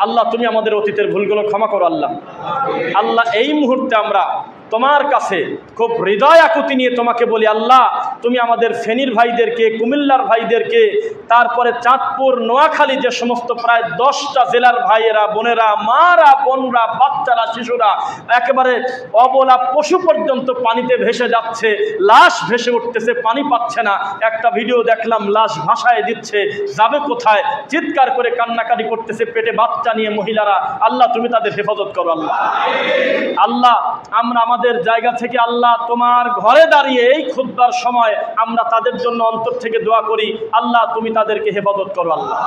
আল্লাহ তুমি আমাদের অতীতের ভুলগুলো ক্ষমা করো আল্লাহ। আল্লাহ এই মুহূর্তে আমরা তোমার কাছে খুব হৃদয় আকুতি নিয়ে তোমাকে বলি, আল্লাহ তুমি আমাদের ফেনীর ভাইদেরকে, কুমিল্লার ভাইদেরকে, তারপরে চাঁদপুর, নোয়াখালী, যে সমস্ত প্রায় 10টা জেলার ভাইয়েরা, বোনেরা, মারা, বোনরা, বাচ্চারা, শিশুরা, একেবারে অবলা পশু পর্যন্ত পানিতে ভেসে যাচ্ছে, লাশ ভেসে উঠতেছে, পানি পাচ্ছে না। একটা ভিডিও দেখলাম, লাশ ভাসায় দিচ্ছে, যাবে কোথায়, চিৎকার করে কান্নাকাটি করতেছে, পেটে বাচ্চা নিয়ে মহিলারা। আল্লাহ তুমি তাদের হেফাজত করো আল্লাহ। আল্লাহ আমরা আমাদের জায়গা থেকে আল্লাহ তোমার ঘরে দাঁড়িয়ে এই খুতবার সময় আমরা তাদের জন্য অন্তর থেকে দোয়া করি, আল্লাহ তুমি তাদেরকে হেফাজত করো আল্লাহ।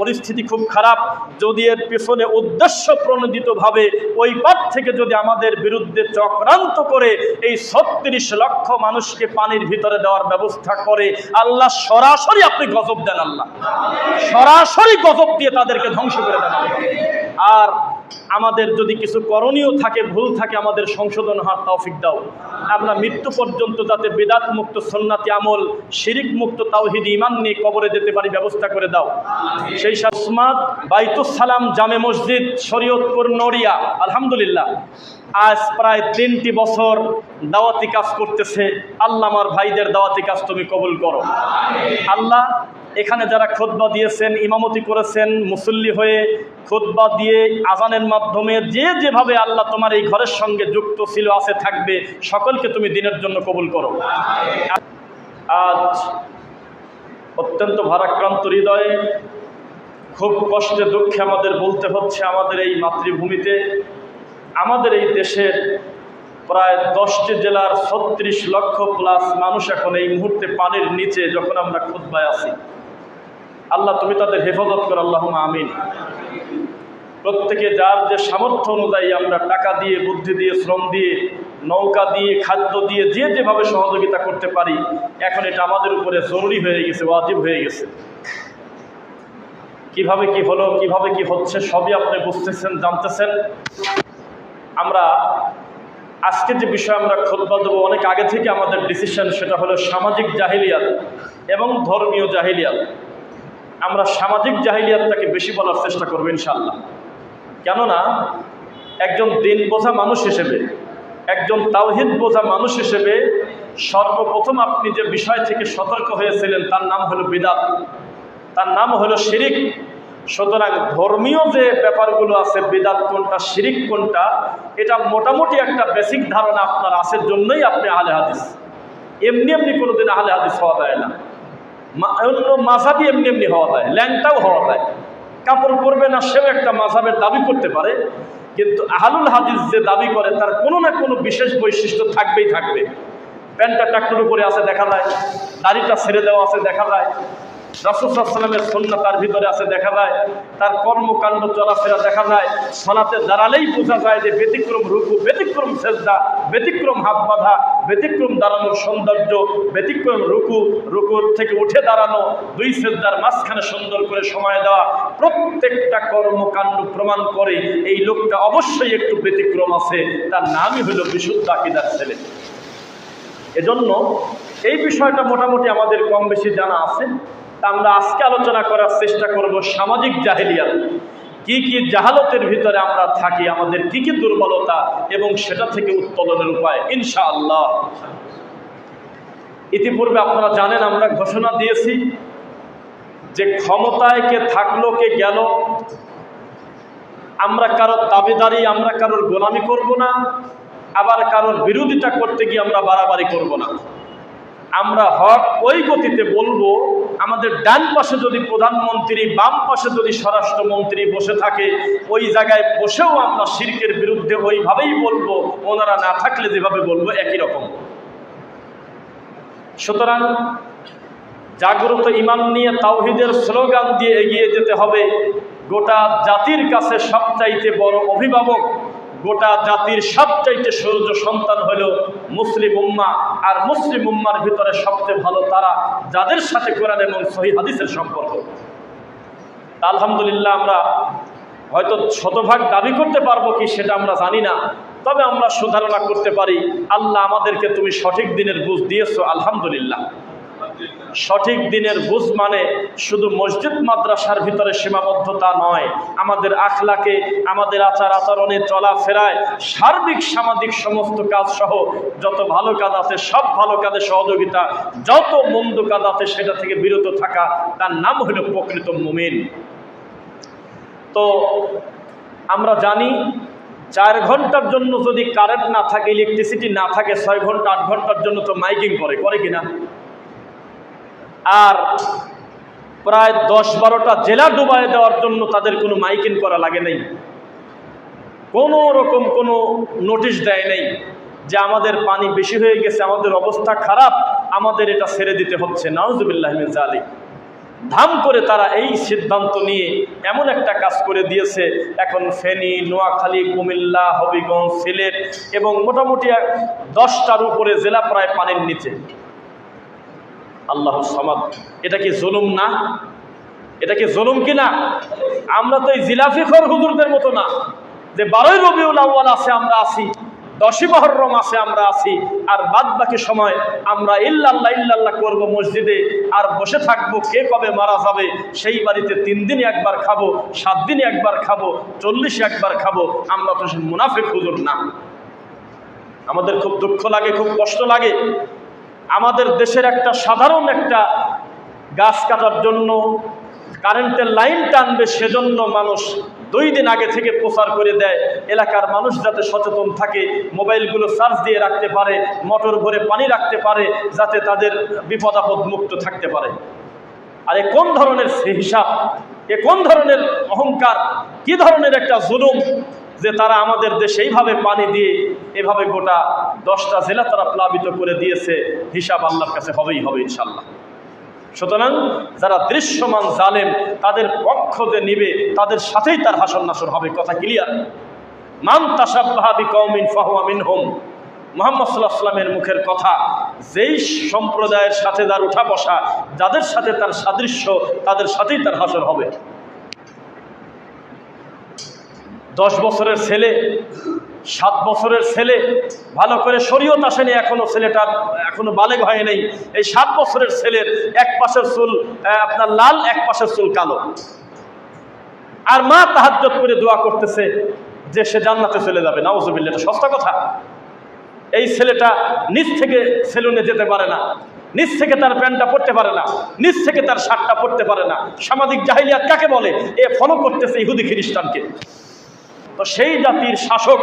পরিস্থিতি খুব খারাপ, যদি এর পিছনে উদ্দেশ্য প্রণোদিতভাবে ওই পার থেকে যদি আমাদের বিরুদ্ধে চক্রান্ত করে এই 36 লক্ষ মানুষকে পানির ভিতরে দেওয়ার ব্যবস্থা করে, আল্লাহ সরাসরি আপনি গজব দেন আল্লাহ, সরাসরি গজব দিয়ে তাদেরকে ধ্বংস করে দেন। আর আমাদের যদি কিছু করণীয় থাকে, ভুল থাকে, আমাদের সংশোধন হওয়ার তৌফিক দাও। আমরা মৃত্যু পর্যন্ত যাতে বিদআত মুক্ত, সুন্নাতি আমল, শিরিক মুক্ত, তাওহীদ ঈমান নিয়ে কবরে যেতে পারি ব্যবস্থা করে দাও। সেই সাথে উসমাদ বাইতুস সালাম জামে মসজিদ, শরীয়তপুর, নড়িয়া, আলহামদুলিল্লাহ আজ প্রায় 3টি বছর দাওয়াতি কাজ করতেছে। আল্লাহ আমার ভাইদের দাওয়াতি কাজ তুমি কবুল করো আল্লাহ। এখানে যারা খুতবা দিয়েছেন, ইমামতি করেছেন, মুসল্লি হয়ে খুতবা দিয়ে, আজানের মাধ্যমে, যে যেভাবে আল্লাহ তোমার এই ঘরের সঙ্গে যুক্ত ছিল, আছে, থাকবে, সকলকে তুমি দিনের জন্য কবুল করো। আজ অত্যন্ত ভারাক্রান্ত হৃদয়ে, খুব কষ্টে দুঃখে আমাদের বলতে হচ্ছে, আমাদের এই মাতৃভূমিতে, আমাদের এই দেশের প্রায় 10টি জেলার 36 লক্ষ প্লাস মানুষ এখন এই মুহূর্তে পানির নিচে, যখন আমরা খুতবায় আছি। আল্লাহ তুমি তাদের হেফাজত করো আল্লাহুম্মা আমিন। প্রত্যেকে যার যে সামর্থ্য অনুযায়ী আমরা টাকা দিয়ে, বুদ্ধি দিয়ে, শ্রম দিয়ে, নৌকা দিয়ে, খাদ্য দিয়ে, যে যেভাবে সহযোগিতা করতে পারি, এখন এটা আমাদের উপরে জরুরি হয়ে গেছে, ওয়াজিব হয়ে গেছে। কিভাবে কি হলো, কিভাবে কি হচ্ছে, সবই আপনি বুঝতেছেন, জানতেছেন। আমরা আজকে যে বিষয় আমরা খুতবা দেবো, অনেক আগে থেকে আমাদের ডিসিশন, সেটা হলো সামাজিক জাহিলিয়াত এবং ধর্মীয় জাহিলিয়াত। আমরা সামাজিক জাহিলিয়াতটাকে বেশি বলার চেষ্টা করবো ইনশাআল্লাহ। কেননা একজন দিন বোঝা মানুষ হিসেবে, একজন তাওহীদ বোঝা মানুষ হিসেবে সর্বপ্রথম আপনি যে বিষয় থেকে সতর্ক হয়েছিলেন, তার নাম হলো বিদআত, তার নাম হলো শিরিক। সুতরাং ধর্মীয় যে ব্যাপারগুলো আছে, বিদআত কোনটা, শিরিক কোনটা, এটা মোটামুটি একটা বেসিক ধারণা আপনার আছে, জন্যই আপনি আহলে হাদিস। এমনি এমনি কোনোদিন আহলে হাদিস হওয়া যায় না। অন্য মাযহাবি এমনি এমনি হওয়া যায়, ল্যাংটাও হওয়া যায়। কাপড় পরবে না, সেও একটা মাযহাবের দাবি করতে পারে, কিন্তু আহলুল হাদিস যে দাবি করে, তার কোনো না কোনো বিশেষ বৈশিষ্ট্য থাকবেই থাকবে। প্যান্টটা টাকনুর উপরে আছে দেখা যায়, দাড়িটা ছেড়ে দেওয়া আছে দেখা যায়, রাসূল সাল্লাল্লাহু আলাইহি ওয়াসাল্লামের সুন্নাত তার ভিতরে আছে দেখা যায়, তার কর্মকাণ্ড চলাফেরা দেখা যায়। সালাতে দাঁড়ালেই বোঝা যায় যে ব্যতিক্রম রুকু, ব্যতিক্রম সেজদা, ব্যতিক্রম হাত বাঁধা, ব্যতিক্রম দাঁড়ানোর সৌন্দর্য, ব্যতিক্রম রুকু, রুকুর থেকে উঠে দাঁড়ানো, 2 সেজদার মাঝখানে সুন্দর করে সময় দেওয়া, প্রত্যেকটা কর্মকাণ্ড প্রমাণ করে এই লোকটা অবশ্যই একটু ব্যতিক্রম আছে। তার নামই হলো বিশুদ্ধ আকীদার ছেলে। এজন্য এই বিষয়টা মোটামুটি আমাদের কম বেশি জানা আছে। আমরা আজকে আলোচনা করার চেষ্টা করব সামাজিক জাহিলিয়াত, কি কি জাহালতের ভিতরে আমরা থাকি, আমাদের কি কি দুর্বলতা, এবং সেটা থেকে উত্তোলনের উপায় ইনশাআল্লাহ। ইতিপূর্বে আপনারা জানেন, আমরা ঘোষণা দিয়েছি যে ক্ষমতায় কে থাকলো, কে গেল, আমরা কারোর দাবিদারি, আমরা কারোর গোলামি করব না, আবার কারোর বিরোধিতা করতে গিয়ে আমরা বাড়াবাড়ি করব না। আমরা হক ওই গতিতে বলবো। আমাদের ডান পাশে যদি প্রধানমন্ত্রী, বাম পাশে যদি স্বরাষ্ট্রমন্ত্রী বসে থাকে, ওই জায়গায় বসেও আমরা শিরকের বিরুদ্ধে ওইভাবেই বলবো, ওনারা না থাকলে যেভাবে বলবো একই রকম। সুতরাং জাগ্রত ঈমান নিয়ে, তাওহীদের স্লোগান দিয়ে এগিয়ে যেতে হবে। গোটা জাতির কাছে সবচাইতে বড় অভিভাবক, গোটা জাতির সবচাইতে সৌর্য সন্তান হলো মুসলিম উম্মাহ। আর মুসলিম উম্মার ভিতরে সবচেয়ে ভালো তারা, যাদের সাথে কোরআন এবং সহিহ হাদিসের সম্পর্ক। আলহামদুলিল্লাহ, আমরা হয়তো শতভাগ দাবি করতে পারবো কি সেটা আমরা জানি না, তবে আমরা সুধারণা করতে পারি, আল্লাহ আমাদেরকে তুমি সঠিক দিনের বুঝ দিয়েছো, আলহামদুলিল্লাহ। সঠিক দিনের বুঝ মানে শুধু মসজিদ মাদ্রাসার ভিতরে সীমাবদ্ধতা নয়, আমাদের আখলাকে, আমাদের আচার আচরণে, চলাফেরায়, সার্বিক সামাজিক সমস্ত কাজ সহ যত ভালো কাজ আছে সব ভালো কাজে সহযোগিতা, যত মন্দ কাজ আছে সেটা থেকে বিরত থাকা, তার নাম হলো প্রকৃত মুমিন। তো আমরা জানি 4 ঘন্টার জন্য যদি কারেন্ট না থাকে, ইলেকট্রিসিটি না থাকে, 6 ঘন্টা 8 ঘন্টার জন্য তো মাইকিং করে কিনা? আর প্রায় 10-12টা জেলা ডুবাই দেওয়ার জন্য তাদের কোনো মাইকিং করা লাগে নাই, কোনো রকম কোনো নোটিশ দেয় নাই যে আমাদের পানি বেশি হয়ে গেছে, আমাদের অবস্থা খারাপ, আমাদের এটা ছেড়ে দিতে হচ্ছে। নাউজুবিল্লাহ মিন যালিক। ধাম করে তারা এই সিদ্ধান্ত নিয়ে এমন একটা কাজ করে দিয়েছে, এখন ফেনী, নোয়াখালী, কুমিল্লা, হবিগঞ্জ, সিলেট এবং মোটামুটি 10টার উপরে জেলা প্রায় পানির নিচে। আল্লাহু সামাদ। এটা কি জুলুম না? এটা কি জুলুম কিনা? আমরা তো এই জিলাফিখোর হুজুরদের মতো না যে 12ই রবিউল আউয়াল আছে আমরা আছি, 10ই মুহররম আছে আমরা আছি, আর বাদ বাকি সময় আমরা ইল্লাল্লাহ ইল্লাল্লাহ করব মসজিদে, আর বসে থাকবো কে কবে মারা যাবে, সেই বাড়িতে 3 দিনে একবার খাবো, 7 দিনে একবার খাবো, 40 একবার খাবো। আমরা তো মুনাফিক হুজুর না। আমাদের খুব দুঃখ লাগে, খুব কষ্ট লাগে। আমাদের দেশের একটা সাধারণ একটা গাছ কাটার জন্য কারেন্টের লাইন টানবে, সেজন্য মানুষ 2 দিন আগে থেকে প্রচার করে দেয়, এলাকার মানুষ যাতে সচেতন থাকে, মোবাইলগুলো চার্জ দিয়ে রাখতে পারে, মোটর ভরে পানি রাখতে পারে, যাতে তাদের বিপদ আপদ মুক্ত থাকতে পারে। আর এ কোন ধরনের হিসাব, এ কোন ধরনের অহংকার, কি ধরনের একটা জুলুম যে তারা আমাদের দেশে এইভাবে পানি দিয়ে এভাবে গোটা 10টা জেলা তারা প্লাবিত করে দিয়েছে। হিসাব আল্লাহর কাছে হবেই হবে ইনশাল্লাহ। সুতরাং যারা দৃশ্যমান জালেম তাদের পক্ষ যে নিবে তাদের সাথেই তার হাসর নাসর হবে। কথা ক্লিয়ার? মান তাশাব্বাহা বিকওমিন ফাহুয়া মিনহুম। মুহাম্মদ সাল্লাল্লাহু আলাইহি ওয়াসাল্লামের মুখের কথা, যেই সম্প্রদায়ের সাথে যার উঠা বসা, যাদের সাথে তার সাদৃশ্য, তাদের সাথেই তার হাসর হবে। 10 বছরের ছেলে, 7 বছরের ছেলে, ভালো করে শরীয়ত আসেনি এখনো, ছেলেটা এখনো বালেগ হয় নাই। এই 7 বছরের ছেলের এক পাশের চুল আপনার লাল, এক পাশের চুল কালো, আর মা তাহাজ্জুদ করে দোয়া করতেছে যে সে জান্নাতে চলে যাবে। নাউজুবিল্লাহ। এটা সস্তা কথা? এই ছেলেটা নিচ থেকে সেলুনে যেতে পারে না, নিচ থেকে তার প্যান্টটা পরতে পারে না, নিচ থেকে তার শার্টটা পরতে পারে না। সামাজিক জাহিলিয়াত কাকে বলে? এ ফলো করতেছে ইহুদি খ্রিস্টানকে। তো সেই জাতির শাসক,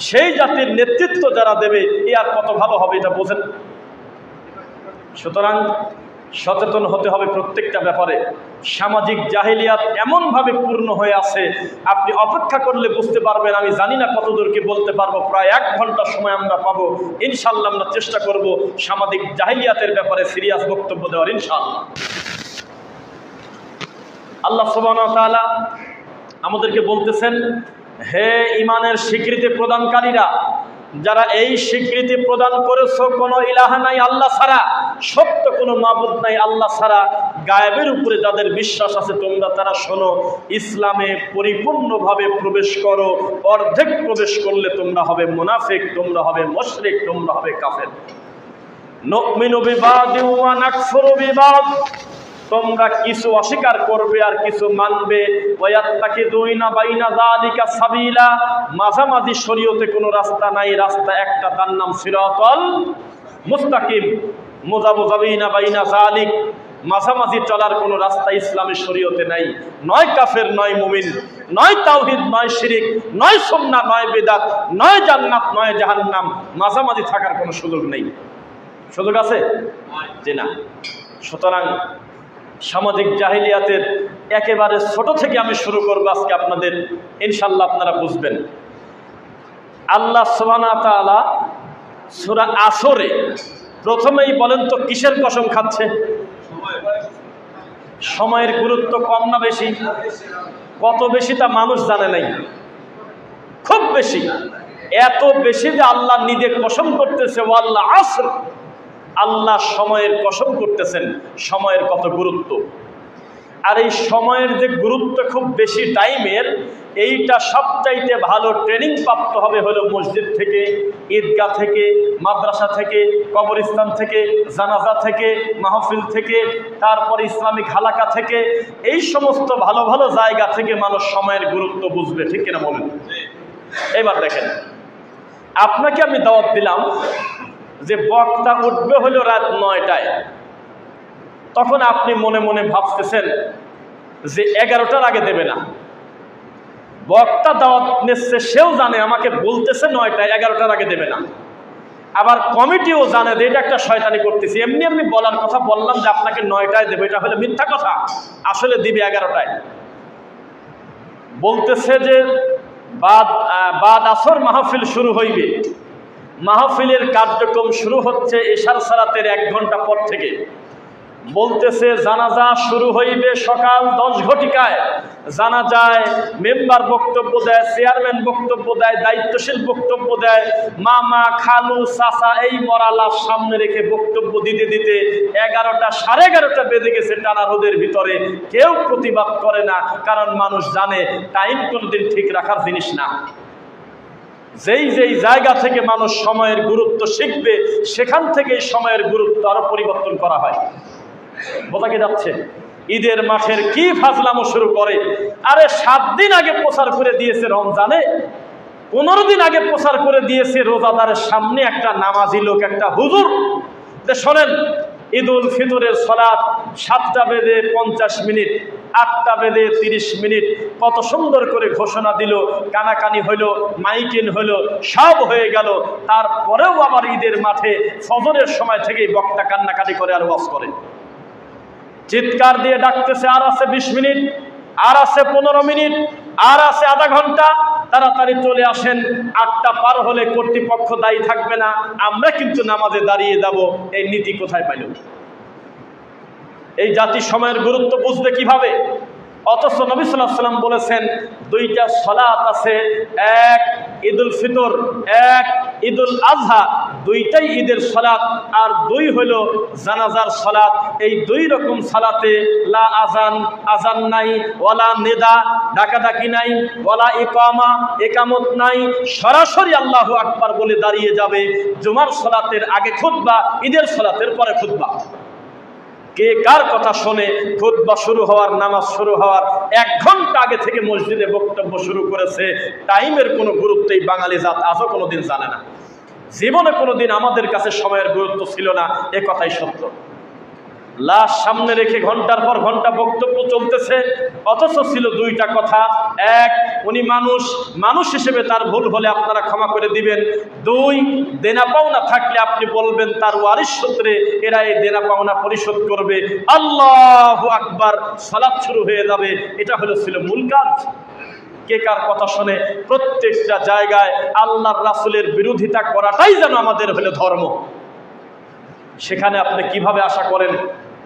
সেই জাতির নেতৃত্ব যারা দেবে, এ আর কত ভালো হবে এটা বোঝেন। সুতরাং সচেতন হতে হবে প্রত্যেকটা ব্যাপারে। সামাজিক জাহিলিয়াত এমনভাবে পূর্ণ হয়ে আছে, আপনি অপেক্ষা করলে বুঝতে পারবেন। আমি জানি না কতদূরকে বলতে পারবো, প্রায় 1 ঘন্টা সময় আমরা পাবো ইনশাআল্লাহ। আমরা চেষ্টা করব সামাজিক জাহিলিয়াতের ব্যাপারে সিরিয়াস বক্তব্য দেওয়ার ইনশাআল্লাহ। আল্লাহ সুবহানাহু ওয়া তাআলা আমাদেরকে বলতেছেন, হে ঈমানের স্বীকৃতি প্রদানকারীরা, যারা এই স্বীকৃতি প্রদান করেছো কোনো ইলাহা নাই আল্লাহ ছাড়া, সত্য কোনো মাবুদ নাই আল্লাহ ছাড়া, গায়েবের উপরে যাদের বিশ্বাস আছে, তোমরা তারা শোনো, ইসলামে পরিপূর্ণভাবে প্রবেশ করো। অর্ধেক প্রবেশ করলে তোমরা হবে মুনাফিক, তোমরা হবে মুশরিক, তোমরা হবে কাফের। নুমিনু বিবাদিন ওয়া নাকফুরু বিবাদ, তোমরা কিছু অস্বীকার করবে আর কিছু মানবে। ওয়ায়াত্তাকিদুনা বাইনা যালিকা সাবিলা, মাঝামাঝি শরীয়তে কোনো রাস্তা নাই, রাস্তা একটা, তার নাম সিরাতাল মুস্তাকিম। মুযাবযাবিনা বাইনা যালিক, মাঝামাঝি চলার কোনো রাস্তা ইসলামের শরীয়তে নাই। নয় কাফের, নয় মুমিন, নয় তাওহীদ, নয় শিরিক, নয় সুন্নাহ, নয় বিদআত, নয় জান্নাত, নয় জাহান্নাম। মাঝামাঝি থাকার কোনো সুযোগ নেই। সুযোগ আছে? জি না। সুতরাং সামাজিক জাহিলিয়াতের একেবারে ছোট থেকে আমি শুরু করব আজকে আপনাদের, ইনশাআল্লাহ আপনারা বুঝবেন। আল্লাহ সুবহানাহু ওয়া তাআলা সূরা আসরে প্রথমেই বলেন তো কিসের কসম খাচ্ছে? সময়ের গুরুত্ব কম না বেশি? কত বেশি তা মানুষ জানে নাই, খুব বেশি। এত বেশি যে আল্লাহ নিজে কসম করতেছে, ওয়াল্লাহ আসর, আল্লাহ সময়ের কসম করতেছেন। সময়ের কত গুরুত্ব! আর এই সময়ের যে গুরুত্ব খুব বেশি টাইমের, এইটা সবচাইতে ভালো ট্রেনিং প্রাপ্ত হবে হলো মসজিদ থেকে, ঈদগাহ থেকে, মাদ্রাসা থেকে, কবরস্থান থেকে, জানাজা থেকে, মাহফিল থেকে, তারপর ইসলামিক হালাকা থেকে, এই সমস্ত ভালো ভালো জায়গা থেকে মানুষ সময়ের গুরুত্ব বুঝবে। ঠিক কিনা বলেন? এবার দেখেন, আপনাকে আমি দাওয়াত দিলাম যে বক্তা উঠবে হলো রাত 9টায়। তখন আপনি মনে মনে ভাবতেছেন যে 11টার আগে দেবে না। বক্তা দাওয়াত নিচ্ছে, সেও জানে আমাকে বলতেছে 9টায়, 11টার আগে দেবে না। আবার কমিটিও জানে যে এটা একটা শয়তানি করতেছি, এমনি এমনি বলার কথা বললাম যে আপনাকে 9টায় দেবে, এটা হলো মিথ্যা কথা, আসলে দিবে 11টায়। বলতেছে যে বাদ আসর মাহফিল শুরু হইবে। মাহফিলের কার্যক্রম শুরু হচ্ছে এশার সালাতের 1 ঘন্টা পর থেকে। বলতেছে জানাজা শুরু হইবে সকাল 10 ঘটিকায়। জানাজায় মেম্বার বক্তব্য দেয়, চেয়ারম্যান বক্তব্য দেয়, দায়িত্বশীল বক্তব্য দেয়, মামা খালু চাচা এই মরালার সামনে রেখে বক্তব্য দিতে দিতে 11টা 11:30 বেজে গেছে টানা রোদের ভিতরে। কেউ প্রতিবাদ করে না, কারণ মানুষ জানে টাইম কোনোদিন ঠিক রাখার জিনিস না। যেই যেই জায়গা থেকে মানুষ সময়ের গুরুত্ব শিখবে, সেখান থেকে সময়ের গুরুত্ব আরো পরিবর্তন করা হয়। বোঝা কি যাচ্ছে? ঈদের মাঠের কি ফাজলামো শুরু করে। আরে 7 দিন আগে প্রচার করে দিয়েছে রমজানে, 15 দিন আগে প্রচার করে দিয়েছে রোজাদারের সামনে একটা নামাজি লোক, একটা হুজুর, যে শোনেন ঈদুল ফিতরের সালাত 7টা বেজে 50 মিনিট, 8টা বেজে 30 মিনিট, কত সুন্দর করে ঘোষণা দিল, কানাকানি হইল, মাইকিং হইল, সব হয়ে গেল। তারপরেও আবার ঈদের মাঠে ফজরের সময় থেকেই বক্তা কান্নাকাটি করে আর ওয়াজ করে, চিৎকার দিয়ে ডাকতেছে, আর আছে 20 মিনিট, আর আছে 15 মিনিট, আর আছে আধা ঘন্টা, তাড়াতাড়ি চলে আসেন। 8টা পার হলে কর্তৃপক্ষ দায়ী থাকবে না, আমরা কিন্তু নামাজে দাঁড়িয়ে যাব। এই নীতি কোথায় পাইল? এই জাতি সময়ের গুরুত্ব বুঝবে কিভাবে? অথচ নবী সাল্লাল্লাহু আলাইহি ওয়াসাল্লাম বলেছেন 2টা সালাত আছে, এক ঈদুল ফিতর, এক ঈদুল আজহা, 2টাই ঈদের সালাত, আর 2 হলো জানাজার সালাত। এই 2 রকম সালাতে লা আজান নাই, ওয়ালা নেদা ডাকাডাকি নাই, ওয়ালা ইকামা একামত নাই, সরাসরি আল্লাহু আকবার বলে দাঁড়িয়ে যাবে। জুমার সালাতের আগে খুতবা, ঈদের সালাতের পরে খুতবা। কে কার কথা শোনে? খুতবা শুরু হওয়ার, নামাজ শুরু হওয়ার 1 ঘন্টা আগে থেকে মসজিদে বক্তব্য শুরু করেছে। টাইমের কোনো গুরুত্বই বাঙালি জাত আজও কোনোদিন জানে না। জীবনে কোনোদিন আমাদের কাছে সময়ের গুরুত্ব ছিল না, এ কথাই সত্য। লাশ সামনে রেখে ঘন্টার পর ঘন্টা বক্তব্য চলতেছে, অথচ ছিল 2টা কথা। এক, উনি মানুষ হিসেবে তার ভুল হলে আপনারা ক্ষমা করে দিবেন। 2, দেনা পাওনা থাকলে আপনি বলবেন তার ওয়ারিশ সূত্রে এরা এই দেনা পাওনা পরিশোধ করবে। আল্লাহু আকবার, সালাত শুরু হয়ে যাবে। এটা ছিল মূল কাজ। কে কার কথা শুনে প্রত্যেকটা জায়গায় আল্লাহর রাসূলের বিরোধিতা করাটাই যেন আমাদের ধর্ম। সেখানে আপনি কিভাবে আশা করেন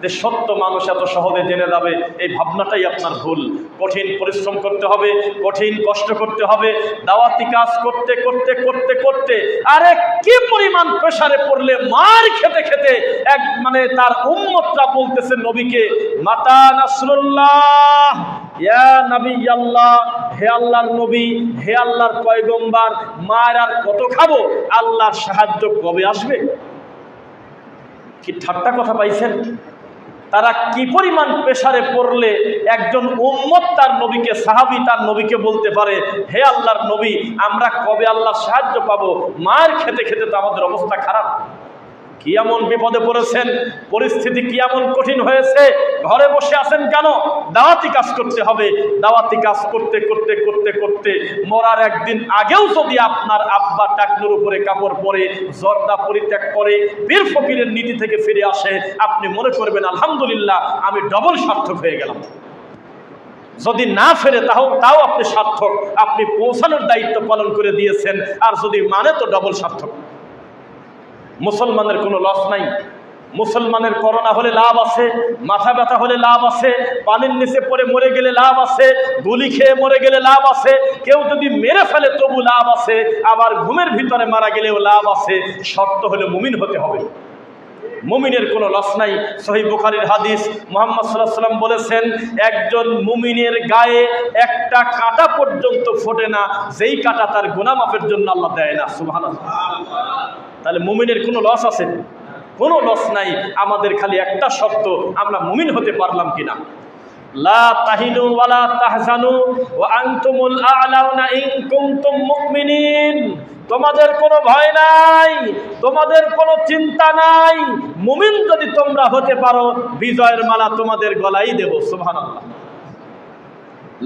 যে সত্য মানুষ এত সহজে জেনে যাবে? এই ভাবনাটাই আপনার ভুল। কঠিন পরিশ্রম করতে হবে, কঠিন কষ্ট করতে হবে, দাওয়াতি কাজ করতে করতে করতে করতে আরে কি পরিমাণ প্রেসারে পড়লে মার খেতে খেতে তার উম্মতরা বলতেছে নবীকে, মাতা নাসরুল্লাহ, ইয়া নবী আল্লাহ, হে আল্লাহর নবী, হে আল্লাহর পয়গম্বর, মার আর কত খাবো, আল্লাহর সাহায্য কবে আসবে? কি ঠাট্টা কথা পাইছেন? তারা কি পরিমাণ প্রেসারে পড়লে একজন উম্মত তার নবীকে, সাহাবী তার নবীকে বলতে পারে, হে আল্লাহর নবী, আমরা কবে আল্লাহর সাহায্য পাবো? মার খেতে খেতে তো আমাদের অবস্থা খারাপ। কি এমন বিপদে পড়েছেন, পরিস্থিতি কি এমন কঠিন হয়েছে? ঘরে বসে আছেন কেন? দাওয়াতি কাজ করতে হবে। দাওয়াতি কাজ করতে করতে করতে করতে মরার একদিন আগেও যদি আপনার আব্বা টাকনুর উপরে কাপড় পরে, জর্দা পরিত্যাগ করে, পীর ফকিরের নীতি থেকে ফিরে আসে, আপনি মনে করবেন আলহামদুলিল্লাহ, আমি ডবল সার্থক হয়ে গেলাম। যদি না ফেরে তাও আপনি সার্থক, আপনি পৌঁছানোর দায়িত্ব পালন করে দিয়েছেন। আর যদি মানে তো ডবল সার্থক। মুসলমানের কোনো লস নাই। মুসলমানের করোনা হলে লাভ আছে, মাথা ব্যথা হলে লাভ আছে, পানির নিচে পড়ে মরে গেলে লাভ আছে, গুলি খেয়ে মরে গেলে লাভ আছে, কেউ যদি মেরে ফেলে তবু লাভ আছে, আবার ঘুমের ভিতরে মারা গেলেও লাভ আছে। শর্ত হলে মুমিন হতে হবে। মুমিনের কোনো লস নাই। সহিহ বুখারীর হাদিস, মুহাম্মদ সাল্লাল্লাহু আলাইহি ওয়াসাল্লাম বলেছেন, একজন মুমিনের গায়ে একটা কাঁটা পর্যন্ত ফোটে না, যেই কাঁটা তার গুনাহ মাফের জন্য আল্লাহ দেয় না। সুবহানাল্লাহ। তাহলে মুমিনের কোনো লস আছে? কোনো লস নাই। আমাদের খালি একটা শর্ত, আমরা মুমিন হতে পারলাম কিনা। লা তাহিনু ওয়ালা তাহজানু ওয়া আনতুমুল আ'লাউনা ইন কুনতুম মুমিনিন। তোমাদের কোনো ভয় নাই, তোমাদের কোনো চিন্তা নাই। মুমিন যদি তোমরা হতে পারো, বিজয়ের মালা তোমাদের গলায় দেব। সুবহানাল্লাহ।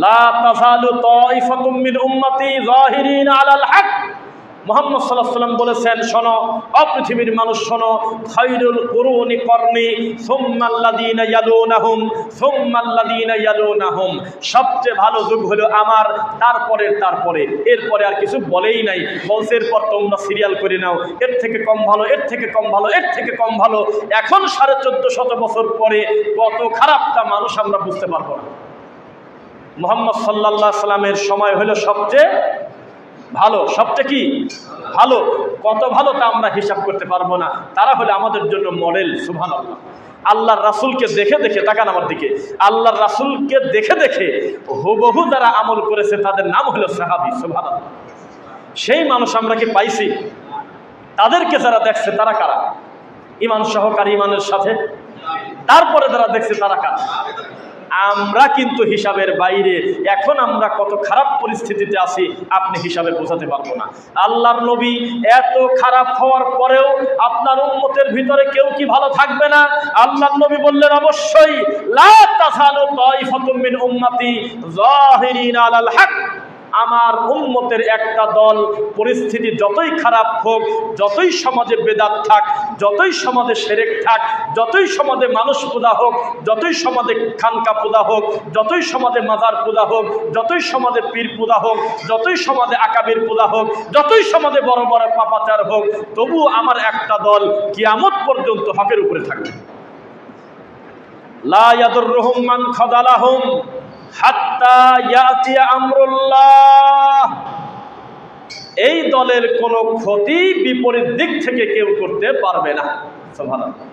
লা তাযালু তাইফাতুম মিন উম্মতি যাহিরিনা আলাল হক। মুহাম্মদ সাল্লাল্লাহু আলাইহি ওয়াসাল্লাম বলেছেন, শোনো অপৃথিবীর মানুষ, শোনো, খায়রুল কুরুনি করনি সুম্মাল্লাযীনা ইয়ালুনাহুম সুম্মাল্লাযীনা ইয়ালুনাহুম। সবচেয়ে ভালো যুগ হলো আমার, তারপরে এরপরে আর কিছু বলেই নাই। বলছে এরপর তোমরা সিরিয়াল করে নাও, এর থেকে কম ভালো, এর থেকে কম ভালো, এর থেকে কম ভালো। এখন 1450 বছর পরে কত খারাপটা মানুষ আমরা বুঝতে পারবো না। মুহাম্মদ সাল্লাল্লাহু আলাইহি ওয়াসাল্লামের সময় হলো সবচেয়ে ভালো। সবচেয়ে কি ভালো? কত ভালো তা আমরা হিসাব করতে পারবো না। তারা হলে আমাদের জন্য মডেল। সুবহানাল্লাহ। আল্লাহর রাসূলকে দেখে দেখে, তাকান আমার দিকে, আল্লাহর রাসূলকে দেখে দেখে হুবহু যারা আমল করেছে তাদের নাম হলো সাহাবী। সুবহানাল্লাহ। সেই মানুষ আমরা কি পাইছি? তাদেরকে যারা দেখছে তারা কারা? ঈমান সহকারী, ঈমানের সাথে। তারপরে যারা দেখছে তারা কারা? আমরা কিন্তু হিসাবের বাইরে। এখন আমরা কত খারাপ পরিস্থিতিতে আছি আপনি হিসাবে বোঝাতে পারবো না। আল্লাহর নবী এত খারাপ হওয়ার পরেও আপনার উম্মতের ভিতরে কেউ কি ভালো থাকবে না? আল্লাহর নবী বললেন, অবশ্যই। লা তাযালু তাইফাতুম মিন উম্মতি যাহিরিনা আলাল হক। আমার উম্মতের একটা দল, পরিস্থিতি যতই খারাপ হোক, যতই সমাজে বেদাত থাক, যতই সমাজে শিরক থাক, যতই সমাজে মানুষ পূজা হোক, যতই সমাজে খানকা পূজা হোক, যতই সমাজে মাজার পূজা হোক, যতই সমাজে পীর পূজা হোক, যতই সমাজে আকাবির পূজা হোক, যতই সমাজে বড় বড় পাপাচার হোক, তবু আমার একটা দল কিয়ামত পর্যন্ত হকের উপরে থাকবে। লা ইয়াদুররুহুম মান খাযালাহুম হাত্তা ইয়াতিয়া আমরুল্লাহ। এই দলের কোনো ক্ষতি বিপরীত দিক থেকে কেউ করতে পারবে না। সুবহানাল্লাহ।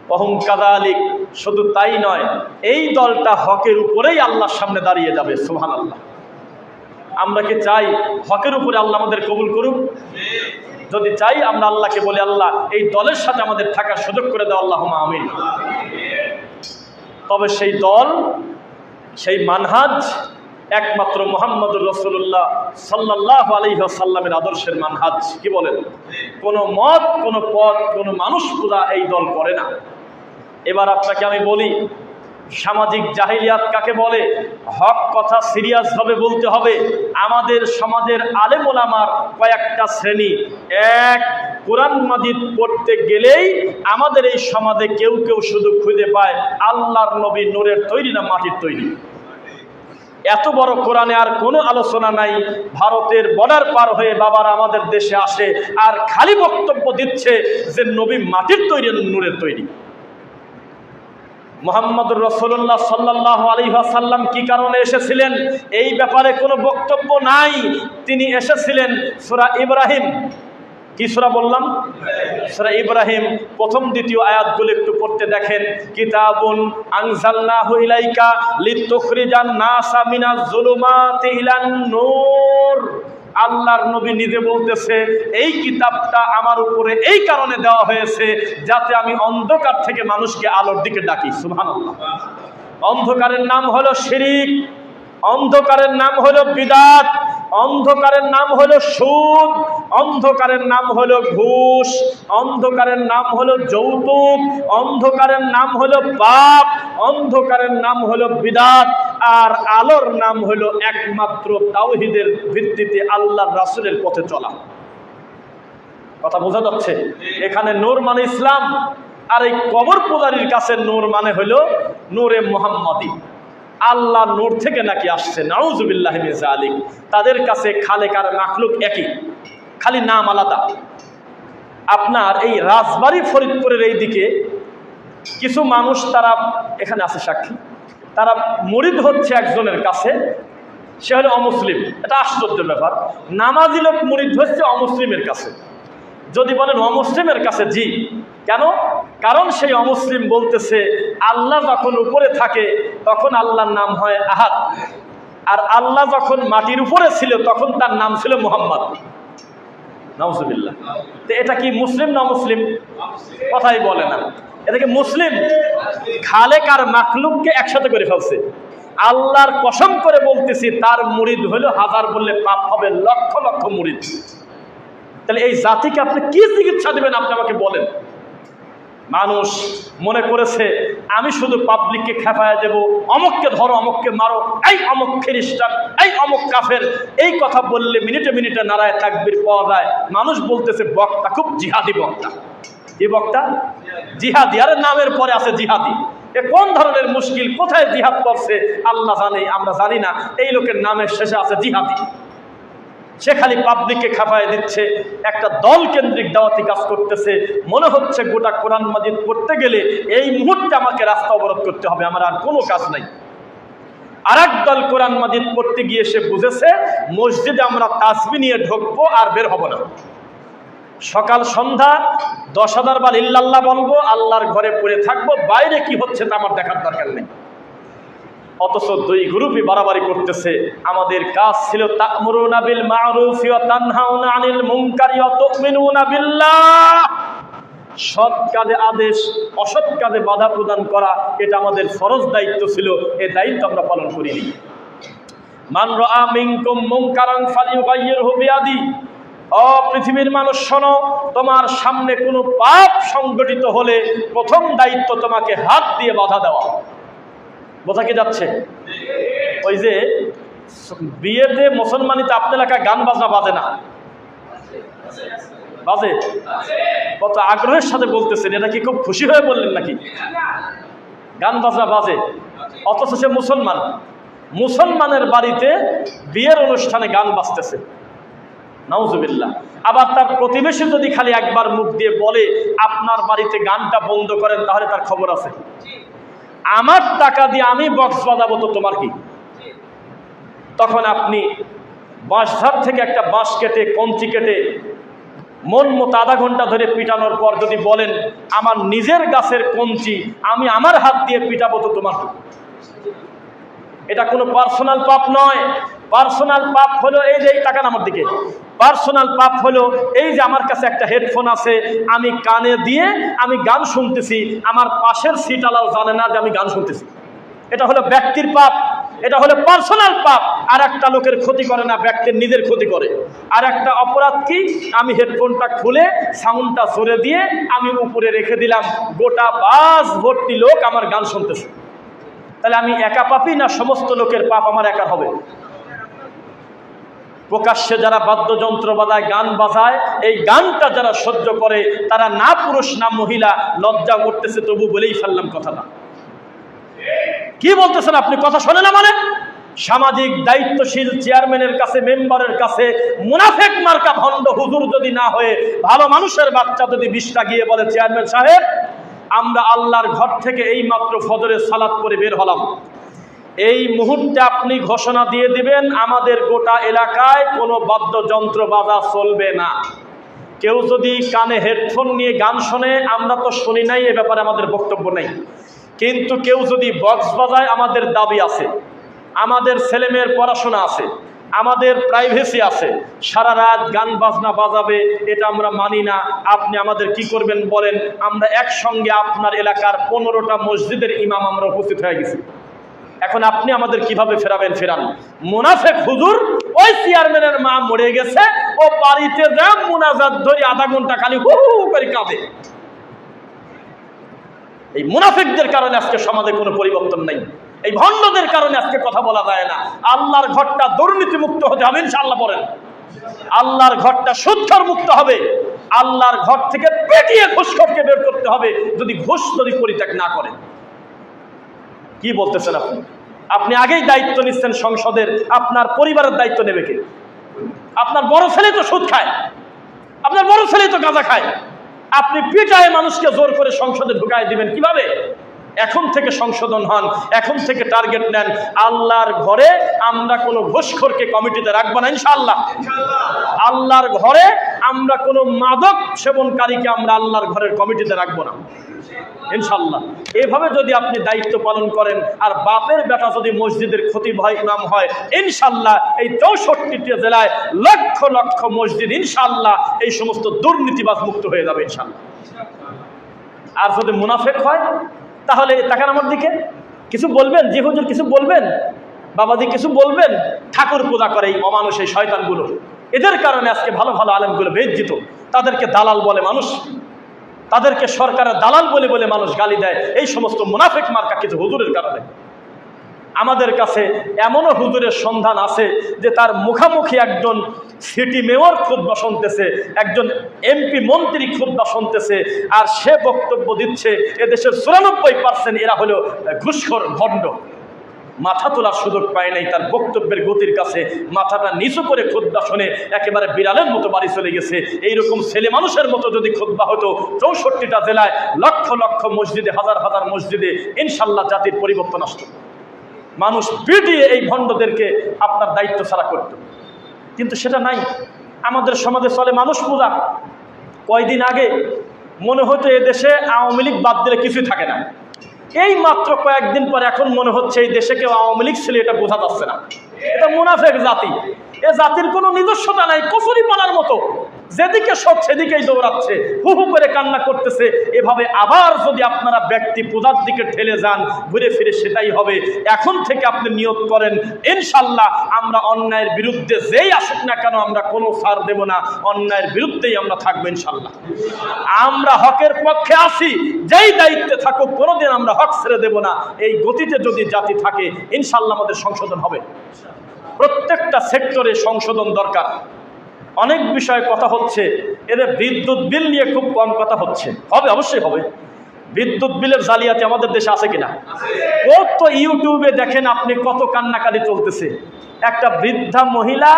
ওয়াহুম কাযালিক। শুধু তাই নয়, এই দলটা হকের উপরেই আল্লাহর সামনে দাঁড়িয়ে যাবে। সুবহানাল্লাহ। আমরা কি চাই হকের উপরে আল্লাহ আমাদের কবুল করুক? যদি চাই আমরা আল্লাহকে বলি, আল্লাহ এই দলের সাথে আমাদের থাকার সুযোগ করে দাও, আল্লাহুম্মা আমিন। তবে সেই দল, সেই মানহাজ একমাত্র মুহাম্মদুর রাসূলুল্লাহ সাল্লাল্লাহু আলাইহি ওয়াসাল্লামের আদর্শের মানহাজ। কি বলেন? কোনো মত, কোনো পথ, কোনো মানুষ পূজা এই দল করে না। এবার আপনাকে আমি বলি, সামাজিক জাহিলিয়াত কাকে বলে? হক কথা সিরিয়াসভাবে বলতে হবে। আমাদের সমাজের আলেম ওলামার কয়েকটা শ্রেণী। এক, কোরআন মাজিদ পড়তে গেলেই আমাদের এই সমাজে কেউ কেউ শুধু খুঁজে পায় আল্লাহর নবী নূরের তৈরি না মাটির তৈরি। এত বড় কোরআনে আর কোনো আলোচনা নাই। ভারতের বর্ডার পার হয়ে বাবার আমাদের দেশে আসে আর খালি বক্তব্য দিচ্ছে যে নবী মাটির তৈরি, নূরের তৈরি। মুহাম্মদুর রাসূলুল্লাহ সাল্লাল্লাহু আলাইহি ওয়াসাল্লাম কি কারণে এসেছিলেন এই ব্যাপারে কোনো বক্তব্য নাই। তিনি এসেছিলেন সূরা ইব্রাহিম। কি সূরা বললাম? সূরা ইব্রাহিম প্রথম দ্বিতীয় আয়াতগুলো একটু পড়তে দেখেন। কিতাবুন আনজালনাহু ইলাইকা লিতুখরিজান নাসা মিনাজ যুলুমাতি ইলান নূর। আল্লাহর নবী নিজে বলতেছে, এই কিতাবটা আমার উপরে এই কারণে দেওয়া হয়েছে যাতে আমি অন্ধকার থেকে মানুষকে আলোর দিকে ডাকি। সুবহানাল্লাহ। অন্ধকারের নাম হলো শিরিক, অন্ধকারের নাম হলো বিদআত, অন্ধকারের নাম হলো সুদ, অন্ধকারের নাম হলো ঘুষ, অন্ধকারের নাম হলো যৌতুক, অন্ধকারের নাম হলো পাপ, অন্ধকারের নাম হলো বিদআত, আর আলোর নাম হলো একমাত্র তাওহীদের ভিত্তিতে আল্লাহর রাসূলের পথে চলা। কথা বোঝা যাচ্ছে? এখানে নূর মানে ইসলাম, আর এই কবর পূজারীর কাছে নূর মানে হলো নূরে মুহাম্মাদি। আল্লাহ নূর থেকে নাকি আসছে, নাউযুবিল্লাহি মিন যালিক। তাদের কাছে খালেক আর মাখলুক একই, খালি নাম আলাদা। আপনার এই রাজবাড়ী ফরিদপুরের এই দিকে কিছু মানুষ, তারা এখানে আছে সাক্ষী, তারা মুরিদ হচ্ছে একজনের কাছে, সে হলো অমুসলিম। এটা আশ্চর্যের ব্যাপার। নামাজি লোক মুরিদ হচ্ছে অমুসলিমের কাছে। যদি বলেন অমুসলিমের কাছে, জি, কেন? কারণ সেই অমুসলিম বলতেছে আল্লাহ যখন উপরে থাকে তখন আল্লাহর নাম হয় আহাদ, আর আল্লাহ যখন মাটির উপরে ছিল তখন তার নাম ছিল মুহাম্মদ। নাউজুবিল্লাহ। তো এটা কি মুসলিম না মুসলিম? কথাই বলে না। এটাকে মুসলিম। খালেক আর মাখলুককে একসাথে করে ফেলছে। আল্লাহর কসম করে বলতেছি তার মুরিদ হলো হাজার বললে পাপ হবে লক্ষ লক্ষ মুরিদ। তাহলে এই জাতিকে আপনি কি চিকিৎসা দেবেন? আপনি আমাকে বলেন। মানুষ মনে করেছে আমি শুধু পাবলিককে খেপায়া দেব, অমুককে ধরো, অমুককে মারো, এই অমুক খ্রিস্টান, এই অমুক কাফের, এই কথা বললে মিনিটে মিনিটে নারায় তাকবীর পাওয়া যায়। মানুষ বলতেছে বক্তা খুব জিহাদি বক্তা। কি বক্তা? জিহাদি। আরে নামের পরে আছে জিহাদি। এ কোন ধরনের মুশকিল? কোথায় জিহাদ করছে আল্লাহ জানে, আমরা জানি না। এই লোকের নামের শেষে আছে জিহাদি। সে খালি পাবলিককে খেপায় দিচ্ছে, একটা দল কেন্দ্রিক দাওয়াতি কাজ করতেছে। মনে হচ্ছে গোটা কোরআন মাজিদ পড়তে গেলে এই মুহূর্তে আমাকে রাস্তা অবরোধ করতে হবে, আমার আর কোনো কাজ নাই। আর এক দল কোরআন মাজিদ পড়তে গিয়ে সে বুঝেছে মসজিদে আমরা তাসবিহ নিয়ে ঢুকবো আর বের হব না। সকাল সন্ধ্যা 10,000 বার ইল্লাল্লাহ বলবো, আল্লাহর ঘরে পড়ে থাকবো, বাইরে কি হচ্ছে তা আমার দেখার দরকার নেই। অথচ দুই গ্রুপই বাড়াবাড়ি করতেছে। আমাদের কাজ ছিল তা'মুরুনা বিল মা'রুফ ওয়া তানহাউনা আনিল মুনকার ওয়া তু'মিনুনা বিল্লাহ। সৎ কাজে আদেশ, অসৎ কাজে বাধা প্রদান করা, এটা আমাদের ফরজ দায়িত্ব ছিল। এই দায়িত্ব আমরা পালন করিনি। মান রাআ মিনকুম মুনকারান ফালিয়ুগাইয়িরহু বিয়াদি। ও পৃথিবীর মানুষ শোনো, তোমার সামনে কোনো পাপ সংগঠিত হলে প্রথম দায়িত্ব তোমাকে হাত দিয়ে বাধা দেওয়া। বোঝা কি যাচ্ছে? ওই যে বিয়েতে মুসলমানিতে আপনার এলাকায় গান বাজনা বাজে না? বাজে? কত আগ্রহের সাথে বলতেছেন, এটা কি খুব খুশি হয়ে বললেন নাকি? গান বাজনা বাজে, অথচ সে মুসলমান। মুসলমানের বাড়িতে বিয়ের অনুষ্ঠানে গান বাজতেছে, নাউজুবিল্লাহ। আবার তার প্রতিবেশী যদি খালি একবার মুখ দিয়ে বলে আপনার বাড়িতে গানটা বন্ধ করেন, তাহলে তার খবর আছে। আমার টাকা দিয়ে আমি বক্স বাজাবো তো তোমার কি? তখন আপনি বাঁশঝাড় থেকে একটা বাঁশ কেটে, কঞ্চি কেটে মন মতো আধা ঘন্টা ধরে পিটানোর পর যদি বলেন আমার নিজের গাছের কঞ্চি আমি আমার হাত দিয়ে পিটাবো তো তোমার কি? এটা কোনো পার্সোনাল পাপ নয়। পার্সোনাল পাপ হলো এই যে, এই টাকা আমার দিকে। পার্সোনাল পাপ হলো এই যে আমার কাছে একটা হেডফোন আছে, আমি কানে দিয়ে আমি গান শুনতেছি, আমার পাশের সিটওয়ালাও জানে না যে আমি গান শুনতেছি। এটা হলো ব্যক্তির পাপ, এটা হলো পার্সোনাল পাপ। আর একটা লোকের ক্ষতি করে না, ব্যক্তির নিজের ক্ষতি করে। আর একটা অপরাধ কি? আমি হেডফোনটা খুলে সাউন্ডটা জোরে দিয়ে আমি উপরে রেখে দিলাম, গোটা বাস ভর্তি লোক আমার গান শুনতেছে। তাহলে আমি একা পাপি না সমস্ত লোকের পাপ আমার একা হবে? প্রকাশ্যে যারা বাদ্যযন্ত্র বাজায়, গান বাজায়, এই গানটা যারা সহ্য করে তারা না পুরুষ না মহিলা, লজ্জা করতেছে তবু বলেই ফেললাম কথাটা। কি বলতেছেন আপনি? কথা শোনে না মানে? সামাজিক দায়িত্বশীল চেয়ারম্যানের কাছে, মেম্বারের কাছে মুনাফেক মার্কা ভণ্ড হুজুর যদি না হয়ে ভালো মানুষের বাচ্চা যদি 20টা গিয়ে বলে চেয়ারম্যান সাহেব আমরা আল্লাহর ঘর থেকে এই মাত্র ফজরের সালাত করে বের হলাম, এই মুহূর্তে আপনি ঘোষণা দিয়ে দিবেন আমাদের গোটা এলাকায় কোনো বাদ্যযন্ত্র বাজা চলবে না। কেউ যদি কানে হেডফোন নিয়ে গান শোনে, আমরা তো শুনি নাই, এ ব্যাপারে আমাদের বক্তব্য নেই। কিন্তু কেউ যদি বক্স বাজায়, আমাদের দাবি আছে, আমাদের ছেলেমেয়ের পড়াশোনা আছে, আমাদের প্রাইভেসি আছে, সারা রাত গান বাজনা বাজাবে, এটা আমরা মানি না। আপনি আমাদের কি করবেন বলেন? আমরা একসঙ্গে আপনার এলাকার 15টা মসজিদের ইমাম আমরা উপস্থিত হয়ে গেছি। এখন আপনি আমাদের কিভাবে ফেরাবেন? ফেরান। মুনাফেক হুজুর ওই চেয়ারম্যানের মা মরে গেছে, ও বাড়িতে যা মুনাজাত ধরে আধা ঘন্টা খালি হু হু করে কাঁদে। এই মুনাফিকদের কারণে আজকে সমাজে কোনো পরিবর্তন নাই। এই ভণ্ডদের কারণে আজকে কথা বলা যায় না। আল্লাহর ঘরটা দুর্নীতি মুক্ত হতে হবে ইনশাআল্লাহ। বলেন আল্লাহর ঘরটা সুদখোর মুক্ত হবে। আল্লাহর ঘর থেকে পেটিয়ে ঘুষখোরকে বের করতে হবে যদি ঘুষ যদি পরিত্যাগ না করে। কি বলতেছেন আপনি? আপনি আগেই দায়িত্ব নিচ্ছেন সংসদের, আপনার পরিবারের দায়িত্ব নেবে কে? আপনার বড় ছেলে তো সুদ খায়, আপনার বড় ছেলে তো গাঁজা খায়, আপনি পিটায় মানুষকে জোর করে সংসদে ঢুকায় দিবেন কিভাবে? এখন থেকে সংশোধন হন, এখন থেকে টার্গেট নেন। আল্লাহর ঘরে আমরা কোনো ঘুষখোরকে কমিটিতে রাখবো না ইনশাআল্লাহ। আল্লাহর ঘরে আমরা কোনো মাদক সেবনকারীকে আমরা আল্লাহর ঘরের কমিটিতে রাখবো না ইনশাআল্লাহ। এভাবে যদি আপনি দায়িত্ব পালন করেন, আর বাপের বেটা যদি মসজিদের খতিব হয়, ইমাম হয়, ইনশাআল্লাহ এই 64টি জেলায় লক্ষ লক্ষ মসজিদ ইনশাআল্লাহ এই সমস্ত দুর্নীতিবাজ মুক্ত হয়ে যাবে ইনশাআল্লাহ। আর যদি মুনাফেক হয়, তাহলে তাকান আমার দিকে, কিছু বলবেন? জি হুজুর কিছু বলবেন? বাবাজি কিছু বলবেন? ঠাকুর পূজা করে এই অমানুষ, এই শয়তানগুলো, এদের কারণে আজকে ভালো ভালো আলেমগুলো বেজ্জিত। তাদেরকে দালাল বলে মানুষ, তাদেরকে সরকারের দালাল বলে বলে মানুষ গালি দেয়, এই সমস্ত মুনাফিক মার্কা কিছু হুজুরের কারণে। আমাদের কাছে এমনও হুজুরের সন্ধান আছে যে তার মুখামুখি একজন সিটি মেয়র খুতবা শুনতেছে, একজন এমপি মন্ত্রী খুতবা শুনতেছে, আর সে বক্তব্য দিচ্ছে এদেশের 94% এরা হলো ঘুষখোর ভণ্ড। মাথা তোলার সুযোগ পায় নাই, তার বক্তব্যের গতির কাছে মাথাটা নিচু করে খুতবা শুনে একেবারে বিড়ালের মতো বাড়ি চলে গেছে। এইরকম ছেলে মানুষের মতো যদি খুতবা হতো 64টা জেলায় লক্ষ লক্ষ মসজিদে, হাজার হাজার মসজিদে, ইনশাল্লাহ জাতির পরিবর্তন আসতো। মানুষ পিটিয়ে এই ভণ্ডদেরকে আপনার দায়িত্ব ছাড়া করত, কিন্তু সেটা নাই। আমাদের সমাজে চলে মানুষ পূজা। কয়দিন আগে মনে হতো এদেশে আওয়ামী লীগ বাদ দিলে কিছুই থাকে না, এই মাত্র কয়েকদিন পর এখন মনে হচ্ছে এই দেশে কেউ আওয়ামী লীগ ছিল, এটা বোঝা যাচ্ছে না। এটা মুনাফেক জাতি, এ জাতির কোনো নিজস্বতা নাই, কচুরিপানার মতো যেদিকে সব সেদিকেই দৌড়াচ্ছে, হু হু করে কান্না করতেছে। এভাবে আবার যদি আপনারা ব্যক্তি পূজার দিকে ঠেলে যান, ঘুরে ফিরে সেটাই হবে। এখন থেকে আপনি নিয়ত করেন ইনশাল্লাহ আমরা অন্যায়ের বিরুদ্ধে যেই আসুক না কেন আমরা কোনো ছাড় দেব না, অন্যায়ের বিরুদ্ধেই আমরা থাকবো ইনশাল্লাহ। আমরা হকের পক্ষে আছি, যেই দায়িত্বে থাকুক কোনোদিন আমরা হক ছেড়ে দেব না। এই গতিতে যদি জাতি থাকে ইনশাল্লাহ আমাদের সংশোধন হবে। প্রত্যেকটা সেক্টরে সংশোধন দরকার। অনেক বিষয়ে কথা হচ্ছে, এদের বিদ্যুৎ বিল নিয়ে খুব কম কথা হচ্ছে। হবে, অবশ্যই হবে। বিদ্যুৎ বিলের জালিয়াতি আমাদের দেশে আছে কিনা? কত ইউটিউবে দেখেন আপনি, কত কান্নাকাটি চলতেছে। একটা বৃদ্ধা মহিলা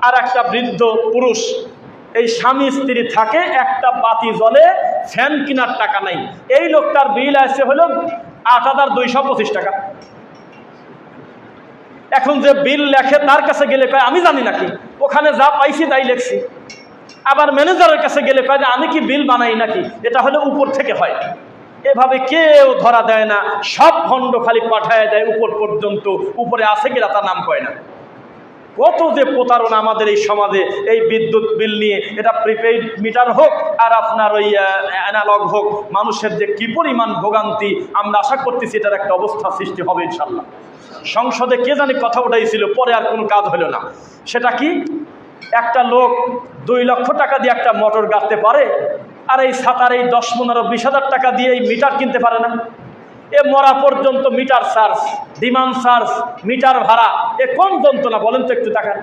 আর একটা বৃদ্ধ পুরুষ, এই স্বামী স্ত্রী থাকে, একটা বাতি জ্বলে, ফ্যান কেনার টাকা নাই। এই লোকটার বিল আসছে হলো ৮,২২৫ টাকা। এখন যে বিল লেখে তার কাছে গেলে কয় আমি জানি নাকি, ওখানে যা পাইছি তাই লেখছি। আবার ম্যানেজারের কাছে গেলে কয় যে আমি কি বিল বানাই নাকি, এটা হলে উপর থেকে হয়। এভাবে কেউ ধরা দেয় না, সব ভণ্ড খালি পাঠায় দেয় উপর পর্যন্ত, উপরে আছে কিনা তার নাম কয় না। কত যে প্রতারণা আমাদের এই সমাজে এই বিদ্যুৎ বিল নিয়ে। এটা প্রিপেইড মিটার হোক আর আপনার ওই অ্যানালগ হোক, মানুষের যে কি পরিমাণ ভোগান্তি, আমরা আশা করতেছি এটার একটা অবস্থা সৃষ্টি হবে ইনশাল্লাহ। সংসদে কে জানি কথা উঠাইছিল, পরে আর কোনো কাজ হলো না। সেটা কি, একটা লোক 2 লক্ষ টাকা দিয়ে একটা মোটর গাঁথতে পারে, আর এই ছাতার এই 10, 15, 20 হাজার টাকা দিয়ে এই মিটার কিনতে পারে না। এ মরা পর্যন্ত meter charge, demand charge, meter ভাড়া, এ কোন যন্ত্রণা বলেন তো একটু টাকা।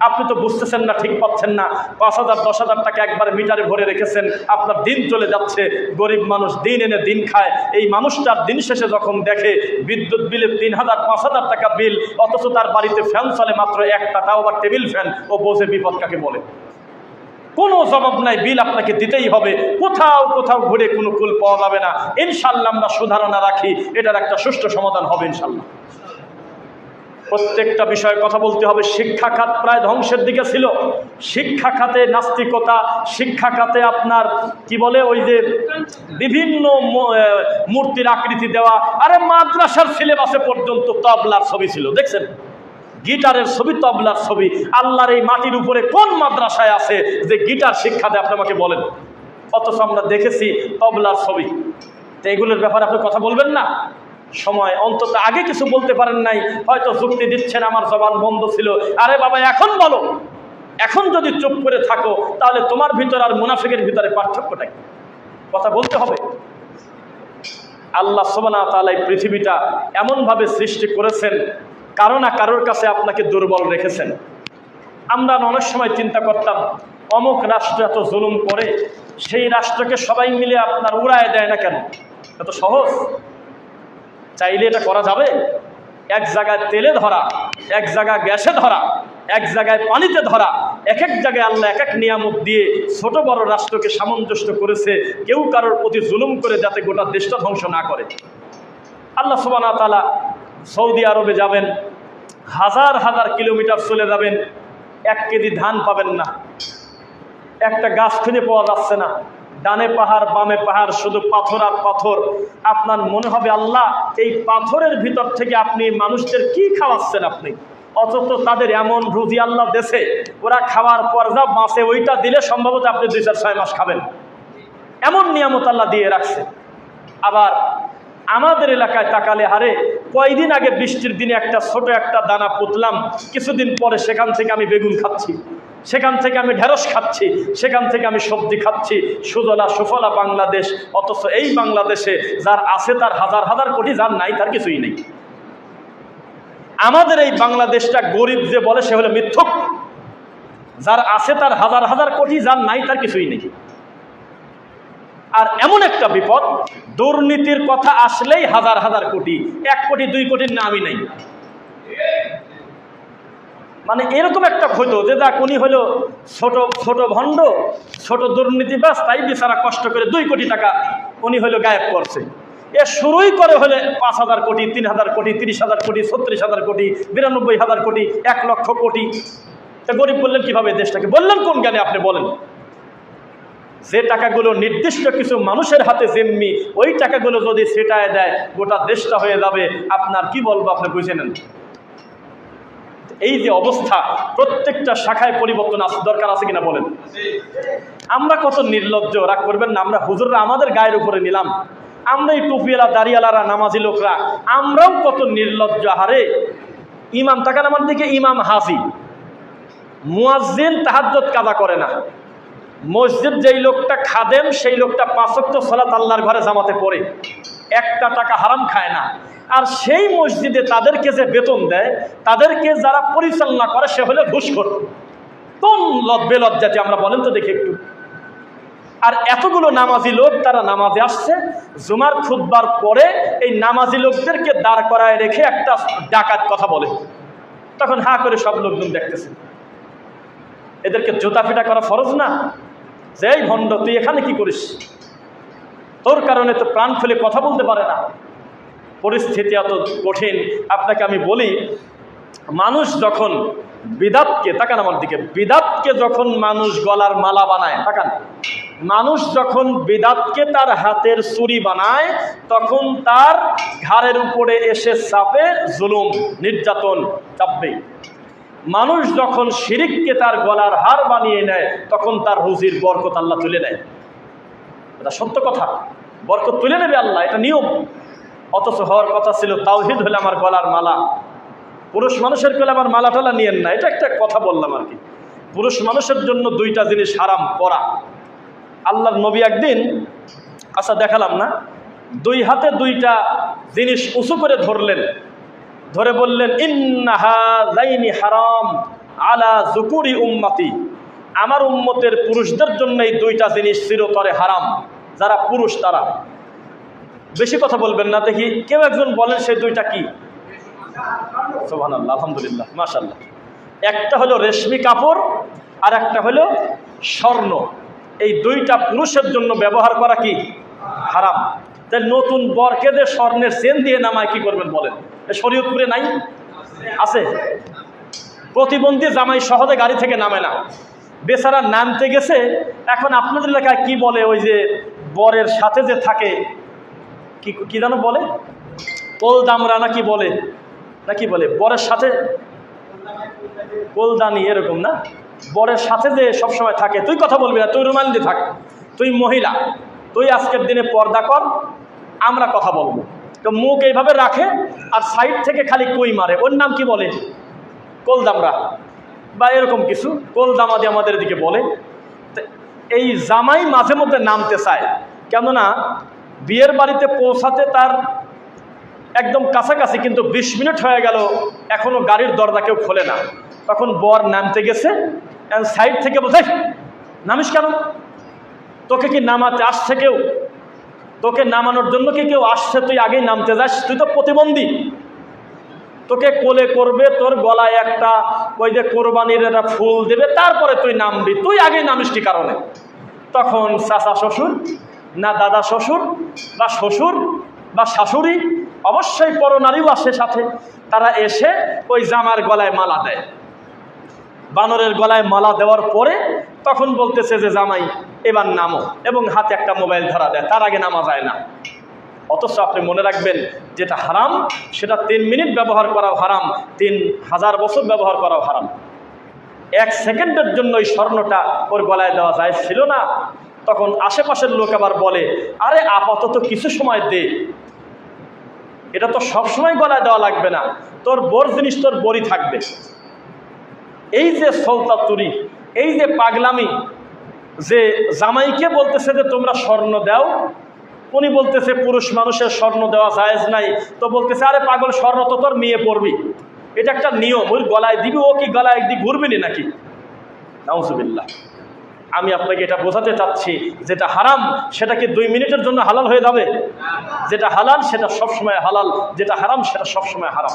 আপনি তো বুঝতেছেন না, ঠিক পাচ্ছেন না। 5,000, 10,000 টাকা একবারে মিটারে ভরে রেখেছেন, আপনার দিন চলে যাচ্ছে। গরিব মানুষ দিন এনে দিন খায়। এই মানুষটার দিন শেষে যখন দেখে বিদ্যুৎ বিলে 3,000, 5,000 টাকা বিল, অথচ তার বাড়িতে ফ্যান চলে মাত্র একটা, তাও আবার টেবিল ফ্যান, ও বোঝে বিপদ কাকে বলে। কোনো জবাব নাই, বিল আপনাকে দিতেই হবে। কোথাও কোথাও ঘুরে কোনো কুল পাওয়া যাবে না। ইনশাল্লাহ আমরা সুধারণা রাখি, এটার একটা সুষ্ঠু সমাধান হবে ইনশাল্লাহ। প্রত্যেকটা বিষয়ে কথা বলতে হবে। শিক্ষা খাত প্রায় ধ্বংসের দিকে ছিল। শিক্ষা খাতে নাস্তিকতা, শিক্ষা খাতে আপনার কি বলে ওই যে বিভিন্ন মূর্তির আকৃতি দেওয়া। আরে মাদ্রাসার সিলেবাসে পর্যন্ত তবলার ছবি ছিল, দেখছেন? গিটারের ছবি, তবলার ছবি। আল্লাহর এই মাটির উপরে কোন মাদ্রাসায় আছে যে গিটার শিক্ষা দেয়? আপনি আমাকে বলেন। অথচ আমরা দেখেছি তবলার ছবি। তো এগুলোর ব্যাপারে আপনি কথা বলবেন না? সময় অন্তত আগে কিছু বলতে পারেন নাই, হয়তো যুক্তি দিচ্ছেন আমার জবান বন্ধ ছিল। আরে বাবা এখন বলো। এখন যদি চুপ করে থাকো তাহলে তোমার ভিতর আর মুনাফিকের ভিতরে পার্থক্যটা কি? কথা বলতে হবে। আল্লাহ সুবহানাহু ওয়া তাআলা এই পৃথিবীটা এমনভাবে সৃষ্টি করেছেন, কারো না কারোর কাছে আপনাকে দুর্বল রেখেছেন। আমরা অনেক সময় চিন্তা করতাম অমুক রাষ্ট্র এত জুলুম করে, সেই রাষ্ট্রকে সবাই মিলে আপনার উড়ায় দেয় না কেন? এত সহজ? চাইলে এটা করা যাবে। এক জায়গায় তেলে ধরা, এক জায়গায় গ্যাসে ধরা, এক জায়গায় পানিতে ধরা, এক এক জায়গায় আল্লাহ এক এক নিয়ামত দিয়ে ছোট বড় রাষ্ট্রকে সামঞ্জস্য করেছে, কেউ কারোর প্রতি জুলুম করে যাতে গোটা দেশটা ধ্বংস না করে। আল্লাহ সুবহানাহু ওয়া তাআলা সৌদি আরবে যাবেন, হাজার হাজার কিলোমিটার চলে যাবেন, 1 কেজি ধান পাবেন না, একটা গাছ খুঁজে পাওয়া যাচ্ছে না, ডানে পাহাড় বামে পাহাড়, শুধু পাথর আর পাথর। আপনার মনে হবে আল্লাহ এই পাথরের ভিতর থেকে আপনি মানুষদের কি খাওয়াচ্ছেন আপনি, অথচ তাদের এমন রুজি আল্লাহ দেশে, ওরা খাওয়ার পর যা বাঁচে ওইটা দিলে সম্ভবত আপনি 2-4-6 মাস খাবেন, এমন নিয়ামত আল্লাহ দিয়ে রাখছে। আবার আমাদের এলাকায় তাকালে হারে কয়দিন আগে বৃষ্টির দিনে একটা ছোট একটা দানা পুতলাম, কিছুদিন পরে সেখান থেকে আমি বেগুন খাচ্ছি, সেখান থেকে আমি ঢেঁড়স খাচ্ছি, সেখান থেকে আমি সবজি খাচ্ছি, সুজলা সুফলা বাংলাদেশ। অথচ এই বাংলাদেশে যার আছে তার হাজার হাজার কোটি, যার নাই তার কিছুই নেই। আমাদের এই বাংলাদেশটা গরিব যে বলে সে হলো মিথ্যুক, যার আছে তার হাজার হাজার কোটি, যার নাই তার কিছুই নেই। আর এমন একটা বিপদ, দুর্নীতির কথা আসলেই হাজার হাজার কোটি, 1 কোটি 2 কোটির নামই নেই। মানে এরকম একটা হইতো যে যাক উনি হলো ছোট ছোট ভণ্ড, ছোট দুর্নীতিবাজ, তাই বেচারা কষ্ট করে 2 কোটি টাকা উনি হলো গায়েব করছে। এ শুরুই করে হলে 5,000 কোটি, 3,000 কোটি, 30,000 কোটি, 36,000 কোটি, 92,000 কোটি, 1 লক্ষ কোটি। তা গরিব বললেন কিভাবে দেশটাকে? বললেন কোন জ্ঞানে আপনি বলেন? যে টাকাগুলো নির্দিষ্ট কিছু মানুষের হাতে জিম্মি, ওই টাকাগুলো যদি সেটায় দেয় গোটা দেশটা হয়ে যাবে। আপনার কি বলবো, আপনি বুঝে নেন। এই যে অবস্থা, প্রত্যেকটা শাখায় পরিবর্তন দরকার আছে কিনা বলেন? আমরা কত নির্লজ্জ, রাগ করবেন না, আমরা হুজুররা আমাদের গায়ের উপরে নিলাম, আমরা এই টুপিওয়ালা দাড়িওয়ালারা নামাজি লোকরা আমরাও কত নির্লজ্জ। হারে ইমাম তাকান আমার দিকে, ইমাম হাজি, মুয়াজ্জিন তাহাজ্জুদ কাজা করে না, মসজিদ যেই লোকটা খাদেম সেই লোকটা 5 ওয়াক্ত সালাত আল্লাহর ঘরে জামাতে পড়ে, 1 টাকা হারাম খায় না। আর সেই মসজিদে তাদেরকে যে বেতন দেয়, তাদেরকে যারা পরিচালনা করে সে হলো ঘুষখোর। কোন বেলজ্জাতি আমরা, বলেন তো দেখি একটু। আর এতগুলো নামাজি লোক তারা নামাজে আসছে, জুমার খুতবার পরে এই নামাজি লোকদেরকে দাঁড় করায় রেখে একটা ডাকাত কথা বলে, তখন হা করে সব লোকজন দেখতেছে। এদেরকে জুতা পিটা করা ফরজ না? যে এই ভণ্ড, তুই এখানে কি করিস? তোর কারণে তো প্রাণ খুলে কথা বলতে পারে না। পরিস্থিতি এত কঠিন। আপনাকে আমি বলি, মানুষ যখন বিদাতকে, তাকান আমার দিকে, বিদাতকে যখন মানুষ গলার মালা বানায়, তাকান, মানুষ যখন বিদাতকে তার হাতের চুরি বানায়, তখন তার ঘাড়ের উপরে এসে চাপে জুলুম, নির্যাতন চাপবে। মানুষ যখন শিরিককে তার গলার হার বানিয়ে নেয়, তখন তার রুজির বরকত আল্লাহ তুলে নেয়। এটা সত্য কথা, বরকত তুলে নেবে আল্লাহ, এটা নিয়ম। অথচ হওয়ার কথা ছিল তাওহীদ হলে আমার গলার মালা। পুরুষ মানুষের কোলে আমার মালা টালা নিয়েন না, এটা একটা কথা বললাম আর কি। পুরুষ মানুষের জন্য 2টা জিনিস হারাম পরা। আল্লাহর নবী একদিন, আচ্ছা দেখালাম না, 2 হাতে 2টা জিনিস উঁচু করে ধরলেন, ধরে বললেন, ইন্না হাযাইনি হারাম আলা যুকুরি উম্মতি, আমার উম্মতের পুরুষদের জন্য এই 2টা জিনিস চিরতরে হারাম। যারা পুরুষ তারা বেশি কথা বলবেন না, দেখি কেউ একজন বলেন সেই 2টা কি? সুবহানাল্লাহ, আলহামদুলিল্লাহ, মাশাআল্লাহ। একটা হলো রেশমি কাপড়, আর একটা হলো স্বর্ণ। এই 2টা পুরুষের জন্য ব্যবহার করা কি? হারাম। তাই নতুন বরকে যে স্বর্ণের চেন দিয়ে নামায় কি করবেন বলেন? শরীয়তপুরে নাই? আছে। প্রতিবন্ধী জামাই সহজে গাড়ি থেকে নামে না, বেচারা নামতে গেছে। এখন আপনাদের এলাকায় কি বলে, ওই যে বরের সাথে যে থাকে, কি কি যেন বলে, কোল দামরা নাকি বলে, নাকি বলে বরের সাথে কোলদানি, এরকম না? বরের সাথে যে সবসময় থাকে, তুই কথা বলবি না, তুই রুমাল দিয়ে থাক, তুই মহিলা, তুই আজকের দিনে পর্দা কর, আমরা কথা বলবো। তো মুখ এইভাবে রাখে আর সাইড থেকে খালি কই মারে, ওর নাম কি বলে? কোলদামরা বা এরকম কিছু, কোলদামাদি আমাদের দিকে বলে। এই জামাই মাঝে মধ্যে নামতে চায়, কেননা বিয়ের বাড়িতে পৌঁছাতে তার একদম কাছাকাছি, কিন্তু 20 মিনিট হয়ে গেল এখনো গাড়ির দরজা কেউ খোলে না। তখন বর নামতে গেছে, সাইড থেকে বলছে, নামিস কেন? তোকে কি নামাতে আসছে কেউ? তোকে নামানোর জন্য কি কেউ আসছে? তুই আগেই নামতে যাস, তুই তো প্রতিবন্ধী। তোকে কোলে করবে, তোর গলায় একটা ওই যে কোরবানির একটা ফুল দেবে, তারপরে তুই নামবি, তুই আগেই নামিস কি কারণে? তখন চাচা শ্বশুর না দাদা শ্বশুর বা শ্বশুর বা শাশুড়ি, অবশ্যই পরনারীও আসে সাথে, তারা এসে ওই জামার গলায় মালা দেয়। বানরের গলায় মালা দেওয়ার পরে তখন বলতেছে যে জামাই এবার নামো, এবং হাতে একটা মোবাইল ধরা দেয়, তার আগে নামা যায় না। অথচ আপনি মনে রাখবেন, যেটা হারাম সেটা 3 মিনিট ব্যবহার করাও হারাম, 3000 বছর ব্যবহার করাও হারাম। 1 সেকেন্ডের জন্য ওই স্বর্ণটা ওর গলায় দেওয়া যায় ছিল না। তখন আশেপাশের লোক আবার বলে, আরে আপাতত কিছু সময় দে, এটা তো সবসময় গলায় দেওয়া লাগবে না, তোর বোর জিনিস তোর বড়ি থাকবে। এই যে সলতাতুরি, এই যে পাগলামি, যে জামাইকে বলতেছে যে তোমরা স্বর্ণ দাও, উনি বলতেছে পুরুষ মানুষের স্বর্ণ দেওয়া জায়েজ নাই, তো বলতেছে আরে পাগল, স্বর্ণ তো তোর মেয়ে পড়বি, এটা একটা নিয়ম, ওই গলায় দিবি, ও কি গলায় একদিন ঘুরবি নাকি? নাউজুবিল্লাহ। আমি আপনাকে এটা বোঝাতে চাচ্ছি, যেটা হারাম সেটা কি 2 মিনিটের জন্য হালাল হয়ে যাবে? যেটা হালাল সেটা সবসময় হালাল, যেটা হারাম সেটা সবসময় হারাম।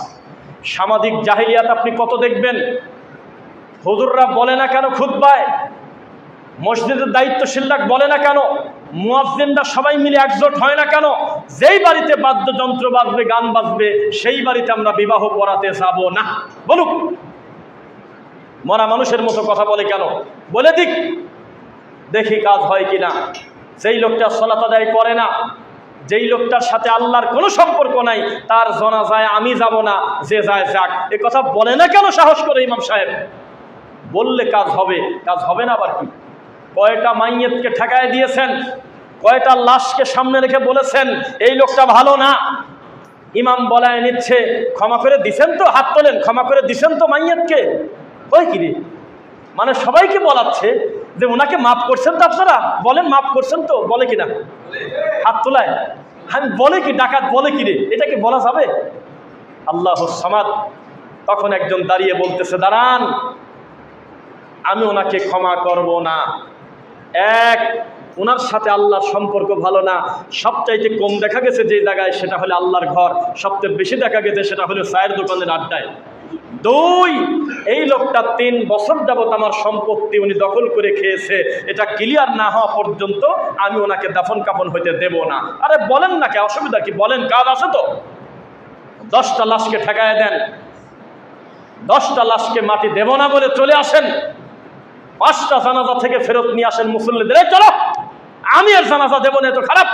সামাজিক জাহিলিয়াত আপনি কত দেখবেন। হুজুররা বলে না কেন খুতবায়, মসজিদের দায়িত্বশীলরা বলে না কেন, মুয়াজ্জিনরা সবাই মিলে একজোট হয় না কেন, যেই বাড়িতে বাদ্যযন্ত্র বাজবে, গান বাজবে, সেই বাড়িতে আমরা বিবাহ করাতে যাব না? বলুক, মরা মানুষের মতো কথা বলে কেন? বলে দিক, দেখি কাজ হয় কিনা। যেই লোকটা সালাত আদায় করে না, যেই লোকটার সাথে আল্লাহর কোনো সম্পর্ক নাই, তার জানাজায় আমি যাব না, যে যায় যাক, এ কথা বলে না কেন সাহস করে ইমাম সাহেব? বললে কাজ হবে, কাজ হবে না আবার কি? কয়টা মাইয়েতকে ঠেকায় দিয়েছেন, কয়টা লাশকে সামনে রেখে বলেছেন এই লোকটা ভালো না, ইমাম বলায় নিচ্ছে, ক্ষমা করে দিছেন তো? হাত তোলেন, ক্ষমা করে দিছেন তো মাইয়েতকে? ওই কিরে, মানে সবাইকে বলাচ্ছে যে ওনাকে মাফ করছেন তো আপনারা? বলেন মাফ করছেন তো? বলে কিনা? হাত তোলায়। আমি বলে কি, ডাকাত বলে কি রে, এটা কি বলা যাবে? আল্লাহুস সামাদ। তখন একজন দাঁড়িয়ে বলতেছে, দাঁড়ান, আমি ওনাকে ক্ষমা করব না। এক, ওনার সাথে আল্লাহর সম্পর্ক ভালো না, সবচাইতে কম দেখা গেছে যে জায়গায়, সেটা হলো আল্লাহর ঘর, সবচেয়ে বেশি দেখা গেছে সেটা হলো চায়ের দোকানের আড্ডায়। 2, এই লোকটা 3 বছর যাবত আমার সম্পত্তি উনি দখল করে খেয়েছে, এটা ক্লিয়ার না হওয়া পর্যন্ত আমি ওনাকে দাফন কাফন হইতে দেব না। আরে বলেন না, কে অসুবিধা কি? বলেন, কাজ আছে তো। 10টা লাশকে ঠেকায় দেন, 10টা লাশকে মাটি দেব না বলে চলে আসেন, 5টা জানাজা থেকে ফেরত নিয়ে আসেন মুসল্লিদের, চলো আমি আর জানাজা দেব না, এত খারাপ।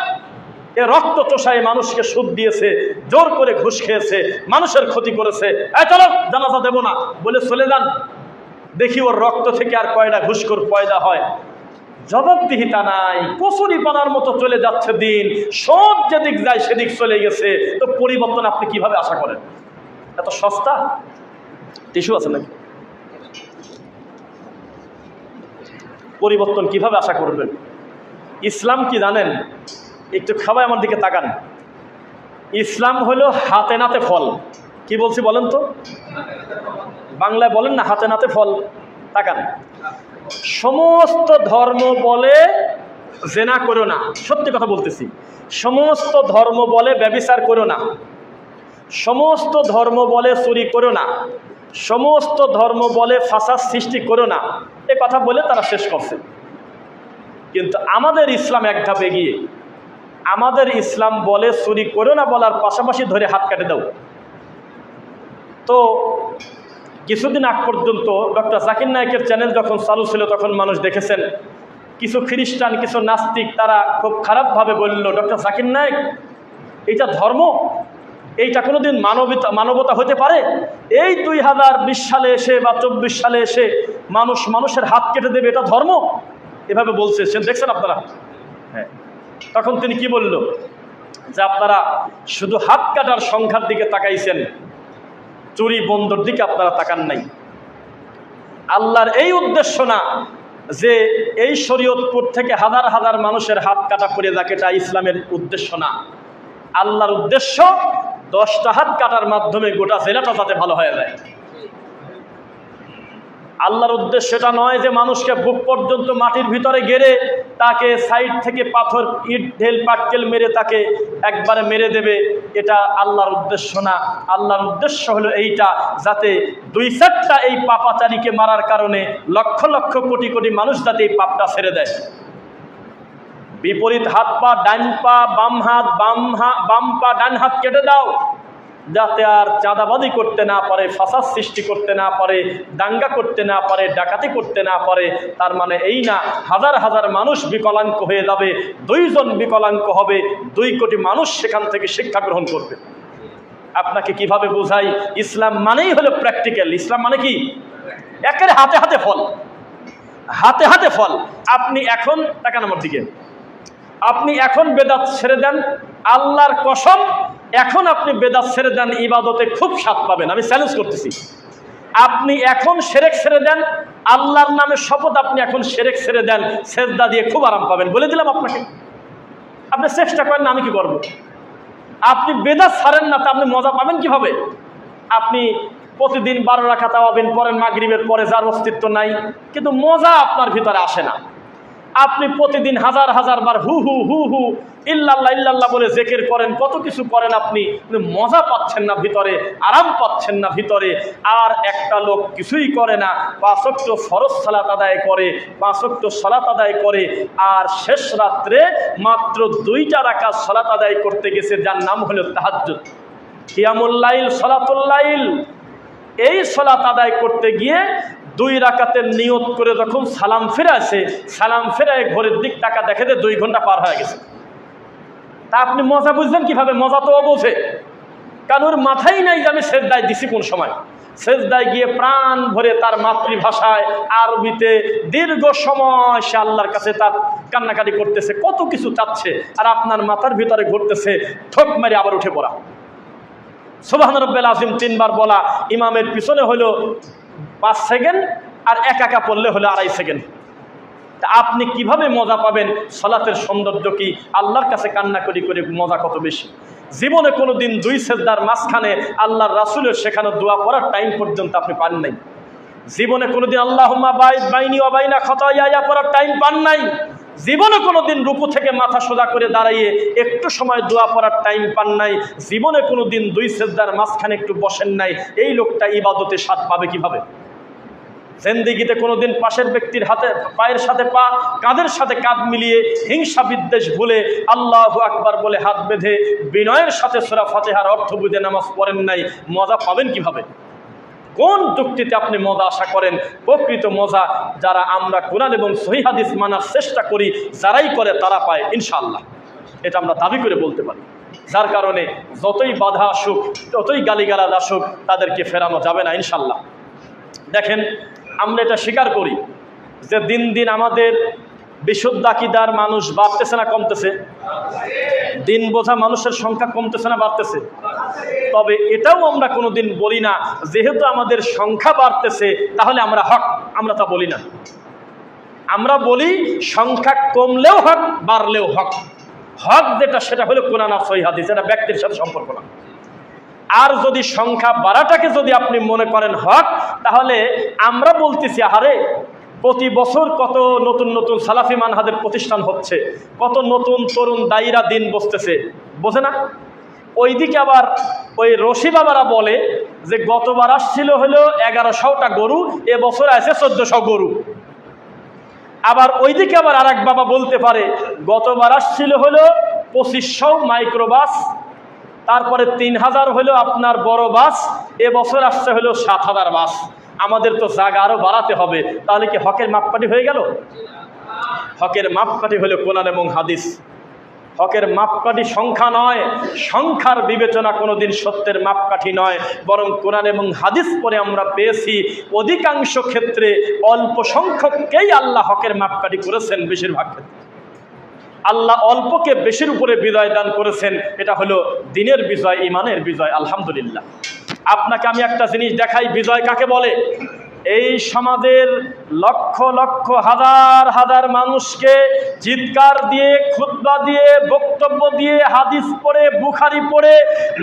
এ রক্ত চোষায় মানুষকে সুদ দিয়েছে, জোর করে ঘুষ খেয়েছে, মানুষের ক্ষতি করেছে, চলো জানাজা দেব না বলে চলে যান, দেখি ওর রক্ত থেকে আর কয়টা ঘুষখোর পয়দা হয়। জবাবদিহিতা নাই, কচুরি পানার মতো চলে যাচ্ছে দিন, সব যেদিক যায় সেদিক চলে গেছে। তো পরিবর্তন আপনি কিভাবে আশা করেন? এত সস্তা টিস্যু আছে নাকি? পরিবর্তন কিভাবে আশা করবেন? ইসলাম কি জানেন? একটু খাবাই আমার দিকে তাকান। ইসলাম হলো হাতে নাতে ফল। কি বলছি বলেন তো? বাংলায় বলেন না, হাতে নাতে ফল। তাকান, সমস্ত ধর্ম বলে জেনা করো না, সত্যি কথা বলতেছি, সমস্ত ধর্ম বলে ব্যভিচার করো না, সমস্ত ধর্ম বলে চুরি করো না, সমস্ত ধর্ম বলে ফাসাদ সৃষ্টি করো না, এ কথা বলে তারা শেষ করছে। কিন্তু আমাদের ইসলাম এক ধাপ এগিয়ে। আমাদের ইসলাম বলে চুরি করো না বলার পাশাপাশি ধরে হাত কেটে দাও। তো কিছুদিন আগ পর্যন্ত ডক্টর জাকির নায়েকের চ্যানেল যখন চালু ছিল, তখন মানুষ দেখেছেন কিছু খ্রিস্টান, কিছু নাস্তিক, তারা খুব খারাপভাবে বলল, ডক্টর জাকির নায়েক, এইটা ধর্ম, এইটা কোনোদিন মানবতা হতে পারে? এই 2020 সালে এসে বা 24 সালে এসে মানুষের হাত কেটে দেবে, এটা ধর্ম? এভাবে বলছে, সে দেখছেন আপনারা? হ্যাঁ। তখন তিনি কি বলল, যে আপনারা শুধু হাত কাটার সংখ্যার দিকে তাকাইছেন, চুরি বন্ধর দিকে আপনারা তাকান নাই। আল্লাহর এই উদ্দেশ্য না যে এই শরীয়তপুর থেকে হাজার হাজার মানুষের হাত কাটা পড়ে যাক, এটা ইসলামের উদ্দেশ্য না। আল্লাহর উদ্দেশ্য 10টা হাত কাটার মাধ্যমে গোটা জেলাটা যাতে ভালো হয়ে যায়। আল্লাহর উদ্দেশ্য এটা নয় যে মানুষকে বুক পর্যন্ত মাটির ভিতরে গেড়ে তাকে সাইড থেকে পাথর, ইট, ঢেল, পাটকেল মেরে তাকে একবারে মেরে দেবে, এটা আল্লাহর উদ্দেশ্য না। আল্লাহর উদ্দেশ্য হলো এইটা, যাতে 2-4টা এই পাপাচারীকে মারার কারণে লক্ষ লক্ষ কোটি কোটি মানুষ যাতে এই পাপটা ছেড়ে দেয়। বিপরীত হাত পা, ডান পা বাম হাত, বাম পা ডান হাত কেটে দাও, যাতে আর চাঁদাবাদি করতে না পারে, ফাসাদ সৃষ্টি করতে না পারে, দাঙ্গা করতে না পারে, ডাকাতি করতে না পারে। তার মানে এই না হাজার হাজার মানুষ বিকলাঙ্গ হয়ে যাবে, 2 জন বিকলাঙ্গ হবে, 2 কোটি মানুষ সেখান থেকে শিক্ষা গ্রহণ করবে। আপনাকে কিভাবে বোঝাই? ইসলাম মানেই হলো প্র্যাকটিক্যাল। ইসলাম মানে কি? একেবারে হাতে হাতে ফল, হাতে হাতে ফল। আপনি এখন তাকান আমার দিকে, আপনি এখন বেদাত ছেড়ে দেন, আল্লাহর কসম এখন আপনি বেদাত ছেড়ে দেন, ইবাদতে খুব স্বাদ পাবেন, আমি চ্যালেঞ্জ করতেছি। আপনি এখন শিরক ছেড়ে দেন, আল্লাহর নামে শপথ, আপনি এখন শিরক ছেড়ে দেন, সেজদা দিয়ে খুব আরাম পাবেন, বলে দিলাম আপনাকে। আপনি চেষ্টা করেন না, আমি কি করব? আপনি বেদাত ছাড়েন না, তা আপনি মজা পাবেন কিভাবে? আপনি প্রতিদিন 12 রাকাত তাওয়াবিন পড়েন, মাগরিবের পরে, যার অস্তিত্ব নাই, কিন্তু মজা আপনার ভিতরে আসে না। আপনি প্রতিদিন হাজার হাজার বার হু হু হু হু ইল্লাল্লাহ ইল্লাল্লাহ বলে জিকির করেন, কত কিছু করেন, আপনি মজা পাচ্ছেন না ভিতরে, আরাম পাচ্ছেন না ভিতরে। আর একটা লোক কিছুই করে না, 5 ওয়াক্ত ফরজ সালাত আদায় করে, 5 ওয়াক্ত সালাত আদায় করে, আর শেষ রাত্রে মাত্র 2টা রাকাত সালাত আদায় করতে গেছে, যার নাম হলো তাহাজ্জুদ, কিয়ামুল লাইল, সালাতুল লাইল। এই সালাত আদায় করতে গিয়ে 2 রাকাতের নিয়ত করে যখন সালাম ফেরাছে, সালাম ফেরায় ঘরের দিক টাকা দেখে যে 2 ঘন্টা পার হয়ে গেছে। তা আপনি মজা বুঝবেন কিভাবে? মজা তো বোঝে, কারণ ওর মাথাই নাই যে আমি সেজদায় দিছি কোন সময়। সেজদায় গিয়ে প্রাণ ভরে তার মাতৃভাষায় আরবিতে দীর্ঘ সময় সে আল্লাহর কাছে তার কান্নাকাটি করতেছে, কত কিছু চাচ্ছে, আর আপনার মাথার ভিতরে ঘুরতেছে ঠোক মেরে আবার উঠে পড়া, সুবহান রাব্বিল আযীম 3 বার বলা, ইমামের পিছনে হলো 5 সেকেন্ড, আর একা পড়লে হলো 2.5 সেকেন্ড। তা আপনি কিভাবে মজা পাবেন? সালাতের সৌন্দর্য কি? আল্লাহর কাছে কান্না করি করে মজা কত বেশি। জীবনে কোনোদিন 2 সেজদার মাঝখানে আল্লাহর রাসূলের শেখানো দোয়া পড়ার টাইম পর্যন্ত আপনি পান নাই। জীবনে কোনোদিন আল্লাহুম্মা বাইনি ওয়া বাইনা খাতায়ায়া পড়ার টাইম পান নাই। জীবনে কোনোদিন রুকু থেকে মাথা সোজা করে দাঁড়িয়ে একটু সময় দোয়া পড়ার টাইম পান নাই। জীবনে কোনোদিন 2 সেজদার মাঝখানে একটু বসেন নাই। এই লোকটা ইবাদতে স্বাদ পাবে কিভাবে? জিন্দেগিতে কোনোদিন পাশের ব্যক্তির হাতে পায়ের সাথে পা, কাঁধের সাথে কাঁধ মিলিয়ে, হিংসা বিদ্বেষ ভুলে, আল্লাহু আকবার বলে হাত বেঁধে বিনয়ের সাথে সূরা ফাতিহার অর্থ বুঝে নামাজ পড়েন নাই, মজা পাবেন কিভাবে? কোন যুক্তিতে আপনি মজা আশা করেন? প্রকৃত মজা যারা আমরা কোরআন এবং সহিহ হাদিস মানার চেষ্টা করি, যারাই করে তারা পায় ইনশাআল্লাহ, এটা আমরা দাবি করে বলতে পারি। যার কারণে যতই বাধা আসুক, ততই গালিগালাজ আসুক, তাদেরকে ফেরানো যাবে না ইনশাআল্লাহ। দেখেন, আমরা এটা স্বীকার করি যে দিন দিন আমাদের বিশুদ্ধ আকীদার মানুষ বাড়তেছে না কমতেছে? দিন বোঝা মানুষের সংখ্যা কমতেছে না বাড়তেছে? তবে এটাও আমরা কোনোদিন বলি না যেহেতু আমাদের সংখ্যা বাড়তেছে তাহলে আমরা হক, আমরা তা বলি না। আমরা বলি সংখ্যা কমলেও হক, বাড়লেও হক। হক যেটা সেটা হলো কোরআন আর সহিহ হাদিস, এটা ব্যক্তির সাথে সম্পর্ক না। আর যদি সংখ্যা বাড়াটাকে যদি আপনি মনে করেন হক, তাহলে আমরা বলতেছি আহারে প্রতি বছর কত নতুন নতুন সালাফি মানহাজের প্রতিষ্ঠান হচ্ছে, কত নতুন তরুণ দায়ীরা দিন বসতেছে, বোঝে না? ওইদিকে আবার ওই রশি বাবারা বলে যে গতবার আসছিল হলো 1100টা গরু, এবছর আছে 1400 গরু। আবার ওইদিকে আবার আর এক বাবা বলতে পারে গতবার আসছিল হলো 2500 মাইক্রোবাস, তারপরে 3000 হলো আপনার বড় বাস, এবছর আসছে হলো 7000 বাস। আমাদের তো জায়গা আরো বাড়াতে হবে। তাহলে কি হকের মাপকাঠি হয়ে গেল? হকের মাপকাঠি হলো কোরআন এবং হাদিস। হকের মাপকাঠি সংখ্যা নয়, সংখ্যার বিবেচনা কোনোদিন সত্যের মাপকাঠি নয়, বরং কোরআন এবং হাদিস পরে আমরা পেয়েছি অধিকাংশ ক্ষেত্রে অল্প সংখ্যককেই আল্লাহ হকের মাপকাঠি করেছেন। বেশিরভাগ ক্ষেত্রে আল্লাহ অল্পকে বেশির উপরে বিজয় দান করেছেন। এটা হলো দিনের বিজয়, ইমানের বিজয়। আলহামদুলিল্লাহ। আপনাকে আমি একটা জিনিস দেখাই, বিজয় কাকে বলে। এই সমাজের লক্ষ লক্ষ হাজার হাজার মানুষকে চিৎকার দিয়ে, খুতবা দিয়ে, বক্তব্য দিয়ে, হাদিস পড়ে, বুখারি পড়ে,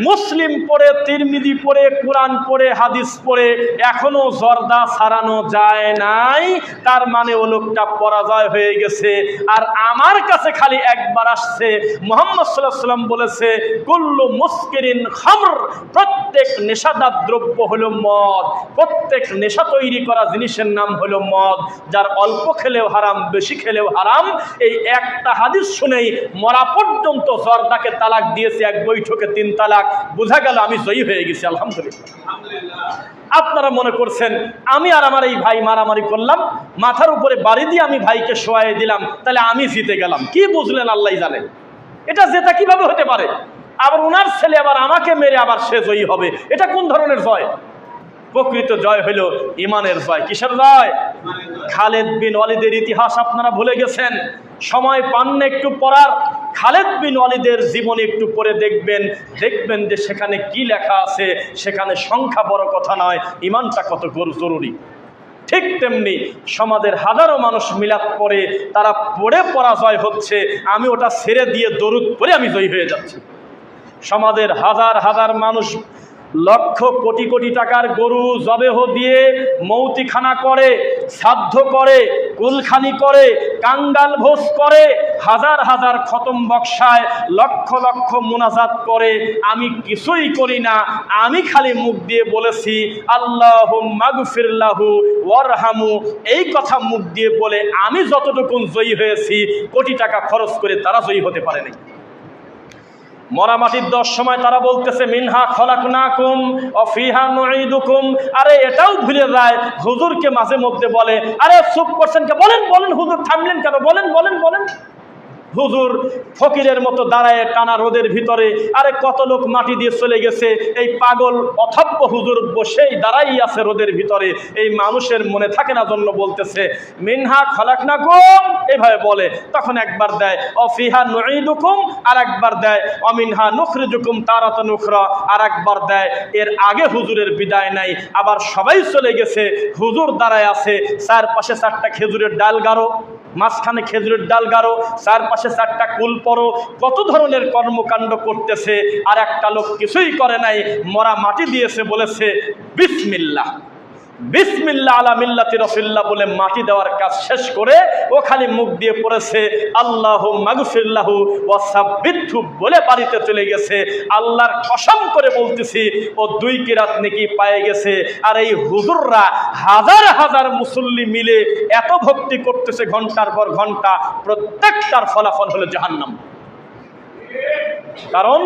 মুসলিম পড়ে, তিরমিজি পড়ে, কোরআন পড়ে, হাদিস পড়ে এখনো জর্দা ছাড়ানো যায় নাই, তার মানে ও লোকটা পরাজয় হয়ে গেছে। আর আমার কাছে খালি একবার আসছে, মুহাম্মদ সাল্লাল্লাহু আলাইহি ওয়াসাল্লাম বলেছে কুল্লু মুসকিরিন খামর, প্রত্যেক নেশাদার দ্রব্য হলো মদ, প্রত্যেক নেশা তৈরি তৈরি করা জিনিসের নাম হলো মদ, যার অল্প খেলেও হারাম, বেশি খেলেও হারাম। এই একটা হাদিস শুনেই মরা পর্যন্ত জর্দাকে তালাক দিয়েছে, এক বৈঠকে 3 তালাক। বোঝা গেল আমি জয়ী হয়ে গেছি, আলহামদুলিল্লাহ। আপনারা মনে করছেন আমি আর আমার এই ভাই মারামারি করলাম, মাথার উপরে বাড়ি দিয়ে আমি ভাইকে শোয়াই দিলাম, তাহলে আমি জিতে গেলাম। কি বুঝলেন আল্লাহ জানেন। এটা জেতা কিভাবে হতে পারে? আবার ওনার ছেলে আবার আমাকে মেরে আবার সে জয়ী হবে, এটা কোন ধরনের জয়? প্রকৃত জয় হইল ইমানের জয়। কিসের জয়? খালেদ বিন ওয়ালিদের ইতিহাস আপনারা ভুলে গেছেন, সময় পান না একটু পড়ার। খালেদ বিন ওয়ালিদের জীবনে একটু পড়ে দেখবেন যে সেখানে কি লেখা আছে। সেখানে সংখ্যা বড় কথা নয়, ইমানটা কত জরুরি। ঠিক তেমনি সমাজের হাজারো মানুষ মিলাদ পড়ে, তারা পড়ে পরাজয় হচ্ছে, আমি ওটা ছেড়ে দিয়ে দরুদ পড়ে আমি জয়ী হয়ে যাচ্ছি। সমাজের হাজার হাজার মানুষ লক্ষ কোটি কোটি টাকার গরু জবেহ দিয়ে মৌতিখানা করে, শ্রাদ্ধ করে, কুলখানি করে, কাঙ্গাল ভোজ করে, হাজার হাজার খতম বক্সায়, লক্ষ লক্ষ মুনাজাত করে। আমি কিছুই করি না, আমি খালি মুখ দিয়ে বলেছি আল্লাহুম্মা গফির লাহু ওয়ারহামু, এই কথা মুখ দিয়ে বলে আমি যতটুকু জয়ী হয়েছি, কোটি টাকা খরচ করে তারা জয়ী হতে পারেনি। মরামাটির 10 সময় তারা বলতেছে মিনহা খলাকনাকুম ওয়া ফিহা নুঈদুকুম। আরে এটাও ভুলে যায়, হুজুরকে মাঝে মধ্যে বলে আরে চুপ করছেন কে, বলেন বলেন হুজুর থামলেন কেন, বলেন বলেন বলেন। হুজুর ফকিরের মতো দাঁড়ায় টানা রোদের ভিতরে, আরে কত লোক মাটি দিয়ে চলে গেছে, এই পাগল অথব্য হুজুর বসেই দাঁড়াই আছে রোদের ভিতরে। এই মানুষের মনে থাকে না জন্য বলতেছে মিনহা খলাকনাকুম, এইভাবে বলে। তখন একবার দেয় অফিহা নুঈদুকুম, আর একবার দেয় অমিনহা নুখরিজুকুম তারাতান উখরা, আর একবার দেয়। এর আগে হুজুরের বিদায় নাই, আবার সবাই চলে গেছে, হুজুর দাঁড়ায় আছে, চারপাশে 4টা খেজুরের ডাল গাড়ো, মাঝখানে খেজুরের ডাল গাড়ো, চারপাশে 4টা কুল পরো, কত ধরনের কর্মকাণ্ড করতেছে। আর একটা লোক কিছুই করে নাই, মরা মাটি দিয়েছে, বলেছে বিসমিল্লাহ বিসমিল্লাহ আলা মিল্লাতি রাসূলিল্লাহ বলে মাটি দেওয়ার কাজ শেষ করে ও খালি মুখ দিয়ে পড়েছে আল্লাহুম্মা গফির লাহু ওয়া সাব্বিতহু বলে বাড়িতে চলে গেছে। আল্লাহর কসম করে বলতেছি ও 2 কিরাত নেকি পেয়ে গেছে। আর এই হুজুররা হাজার হাজার মুসল্লি মিলে এত ভক্তি করতেছে ঘন্টার পর ঘন্টা, প্রত্যেকটার ফলাফল হলো জাহান্নাম। কারণ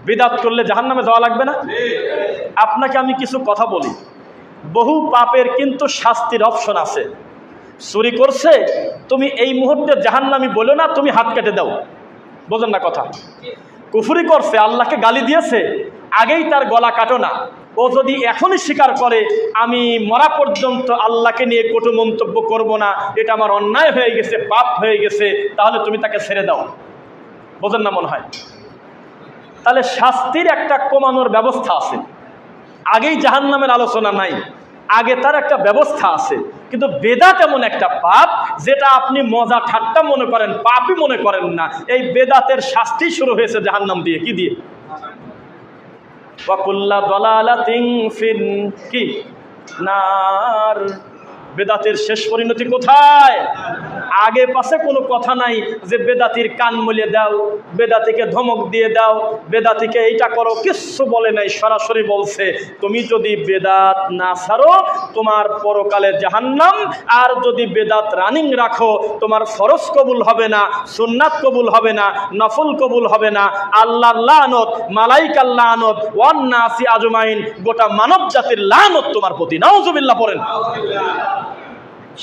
বিদআত করলে জাহান্নামে যাওয়া লাগবে না? আপনাকে আমি কিছু কথা বলি, বহু পাপের কিন্তু শাস্তির অপশন আছে। চুরি করছে, তুমি এই মুহূর্তে জাহান্নামী বলো না, তুমি হাত কেটে দাও, বোঝেন না কথা। কুফরি করছে, আল্লাহকে গালি দিয়েছে, আগেই তার গলা কাটো না। ও যদি এখনই স্বীকার করে আমি মরা পর্যন্ত আল্লাহকে নিয়ে কটু মন্তব্য করব না, এটা আমার অন্যায় হয়ে গেছে, পাপ হয়ে গেছে, তাহলে তুমি তাকে ছেড়ে দাও, বোঝেন না মনে হয়। তাহলে শাস্তির একটা কমানোর ব্যবস্থা আছে, আগেই জাহান্নামের আলোচনা নাই, আগে তার একটা ব্যবস্থা আছে। কিন্তু বেদাত এমন একটা পাপ যেটা আপনি মজা ঠাট্টা মনে করেন, পাপই মনে করেন না। এই বেদাতের শাস্তি শুরু হয়েছে জাহান্নাম দিয়ে। কি দিয়ে? ওয়া কুল্লা দালালাতিন ফিন কি নার। বেদাতের শেষ পরিণতি কোথায়? আগে পাশে কোনো কথা নাই যে বেদাতির কান মলিয়ে দাও, বেদাতিকে ধমক দিয়ে দাও, বেদাতিকে এইটা করো, কিচ্ছু বলে নাই। সরাসরি বলছে তুমি যদি বেদাত না ছাড়ো তোমার পরকালে জাহান্নাম, আর যদি বেদাত রানিং রাখো তোমার ফরজ কবুল হবে না, সুন্নাত কবুল হবে না, নফল কবুল হবে না। আল্লাহর লানত, মালাইকার লানত, ওয়ান নাসি আজমাইন, গোটা মানব জাতির লানত তোমার প্রতি। নাউজুবিল্লাহ পড়েন।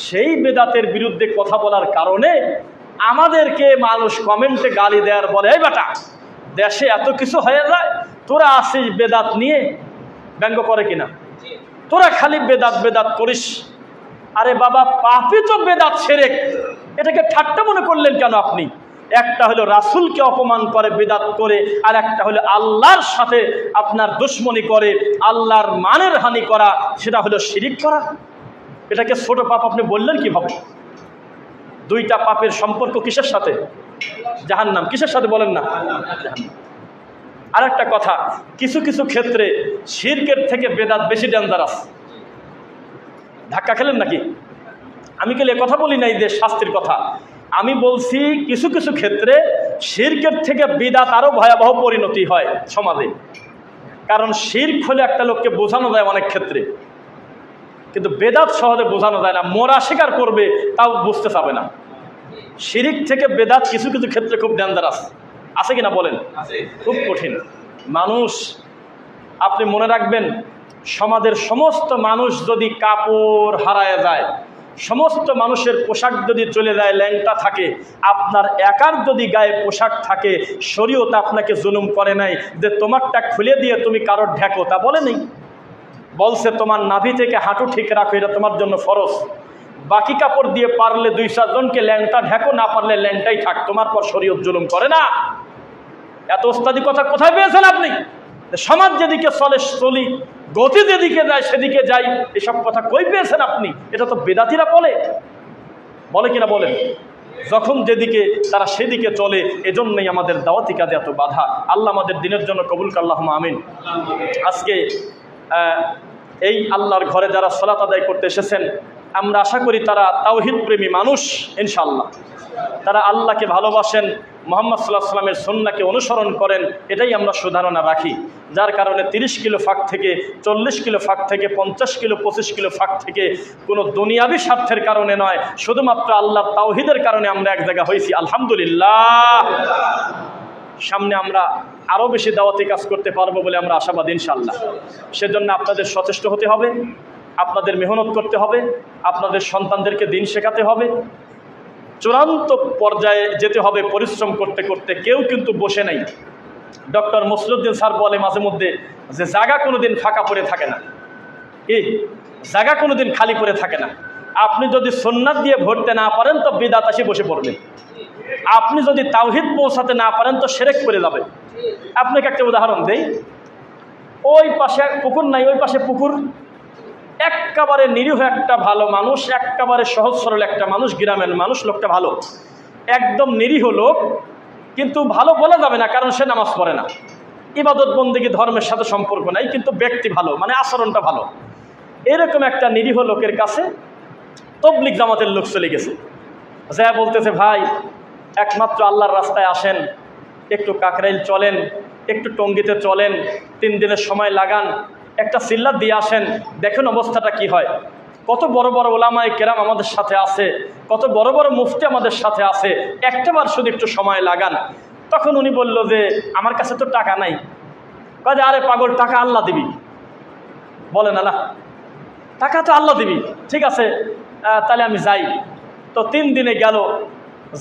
সেই বেদাতের বিরুদ্ধে কথা বলার কারণে আমাদেরকে মানুষ কমেন্টে গালি দেওয়ার বলে এই বেটা দেশে এত কিছু হয়ে যায়, তোরা আসিস বেদাত নিয়ে, ব্যঙ্গ করে কিনা, তোরা খালি বেদাত বেদাত করিস। আরে বাবা পাপই তো বেদাত, শিরক, এটাকে ঠাট্টা মনে করলেন কেন আপনি? একটা হলো রাসূলকে অপমান করে বেদাত করে, আর একটা হলো আল্লাহর সাথে আপনার দুশমনি করে, আল্লাহর মানের হানি করা, সেটা হলো শিরক করা। এটাকে ছোট পাপ আপনি বললেন কিভাবে? 2টা পাপের সম্পর্ক কিসের সাথে? জাহান্নাম। কিসের সাথে বলেন না? আর একটা কথা, কিছু কিছু ক্ষেত্রে শিরকের থেকে বেদাত বেশি ডেঞ্জারাস। ধাক্কা খেলেন নাকি? আমি কেলে কথা বলি নাই যে শাস্তির কথা, আমি বলছি কিছু কিছু ক্ষেত্রে শিরকের থেকে বিদআত আরো ভয়াবহ পরিণতি হয় সমাজে। কারণ শিরক হলে একটা লোককে বোঝানো যায় অনেক ক্ষেত্রে। কিন্তু বেদাত সহজে বোঝানো যায় না, মোরা স্বীকার করবে তাও বুঝতে চাবে না। শিরিক থেকে বেদাত কিছু কিছু ক্ষেত্রে খুব ডেঞ্জারাস, আছে কিনা বলেন? খুব কঠিন। মানুষ, আপনি মনে রাখবেন, সমাজের সমস্ত মানুষ যদি কাপড় হারায় যায়, সমস্ত মানুষের পোশাক যদি চলে যায়, ল্যাংটা থাকে, আপনার একার যদি গায়ে পোশাক থাকে, শরীয়ত আপনাকে জুলুম করে নাই যে তোমারটা খুলে দিয়ে তুমি কারোর ঢেকো, তা বলে নেই। বলছে তোমার নাভি থেকে হাঁটু ঠিক রাখো, এটা তোমার জন্য ফরজ। বাকি কাপড় দিয়ে পারলে 2-4 জনকে ল্যাংটা ঢেকো, না পারলে ল্যাংটাই থাক, তোমার পর শরীয়ত জুলুম করে না। এত ওস্তাদি কথা কোথায় পেয়েছেন আপনি? সমাজ যেদিকে চলে চলি, গতি যেদিকে যায় সেদিকে যাই, এসব কথা কই পেয়েছেন আপনি? এটা তো বেদাতিরা বলে কিনা বলেন? যখন যেদিকে তারা সেদিকে চলে, এজন্যই আমাদের দাওয়াতি কাজে এত বাধা। আল্লাহ আমাদের দিনের জন্য কবুল করুন, আল্লাহুম্মা আমিন। আজকে এই আল্লাহর ঘরে যারা সালাত আদায় করতে এসেছেন, আমরা আশা করি তারা তাওহীদ প্রেমী মানুষ ইনশাআল্লাহ। তারা আল্লাহকে ভালোবাসেন, মুহাম্মদ সাল্লাল্লাহু আলাইহি ওয়াসাল্লামের সুন্নাহকে অনুসরণ করেন, এটাই আমরা সুধারণা রাখি। যার কারণে 30 কিলো ফাঁক থেকে, 40 কিলো ফাঁক থেকে, 50 কিলো 25 কিলো ফাঁক থেকে কোনো দুনিয়াবি স্বার্থের কারণে নয়, শুধুমাত্র আল্লাহর তাওহীদের কারণে আমরা এক জায়গা হয়েছি, আলহামদুলিল্লাহ। সামনে আমরা আরও বেশি দাওয়াতি কাজ করতে পারবো বলে আমরা আশাবাদী ইনশাআল্লাহ। সেজন্য আপনাদের সচেষ্ট হতে হবে, আপনাদের মেহনত করতে হবে, আপনাদের সন্তানদেরকে দিন শেখাতে হবে, চূড়ান্ত পর্যায়ে যেতে হবে পরিশ্রম করতে করতে। কেউ কিন্তু বসে নাই। ডক্টর মসরুদ্দিন স্যার বলে মাঝে মধ্যে যে জায়গা কোনোদিন ফাঁকা পড়ে থাকে না, এই জায়গা কোনোদিন খালি পড়ে থাকে না। আপনি যদি সুন্নাত দিয়ে ভরতে না পারেন তো বিদআত এসে বসে পড়বে, আপনি যদি তাওহীদ পৌঁছাতে না পারেন তো শিরক করে যাবে। আপনাকে একটা উদাহরণ দেই, ওই পাশে পুকুর নাই, ওই পাশে পুকুর, একেবারে নিরীহ একটা ভালো মানুষ, একেবারে সহজ সরল একটা মানুষ, গ্রামের মানুষ, লোকটা ভালো, একদম নিরীহ লোক, কিন্তু ভালো বলা যাবে না কারণ সে নামাজ পড়ে না, ইবাদত বন্দেগী ধর্মের সাথে সম্পর্ক নাই, কিন্তু ব্যক্তি ভালো, মানে আচরণটা ভালো। এরকম একটা নিরীহ লোকের কাছে তবলিগ জামাতের লোক চলে গেছে, যা বলতেছে ভাই একমাত্র আল্লাহর রাস্তায় আসেন, একটু কাকরাইল চলেন, একটু টঙ্গীতে চলেন, 3 দিনের সময় লাগান, একটা সিল্লাত দিয়ে আসেন, দেখেন অবস্থাটা কি হয়। কত বড় বড় ওলামায়ে কেরাম আমাদের সাথে আছে, কত বড় বড় মুফতি আমাদের সাথে আছে, একটাবার শুধু একটু সময় লাগান। তখন উনি বলল যে আমার কাছে তো টাকা নাই। কাজে আরে পাগল, টাকা আল্লাহ দিবি, বলে না, না টাকা তো আল্লাহ দিবি, ঠিক আছে তাহলে আমি যাই। তো 3 দিনে গেল,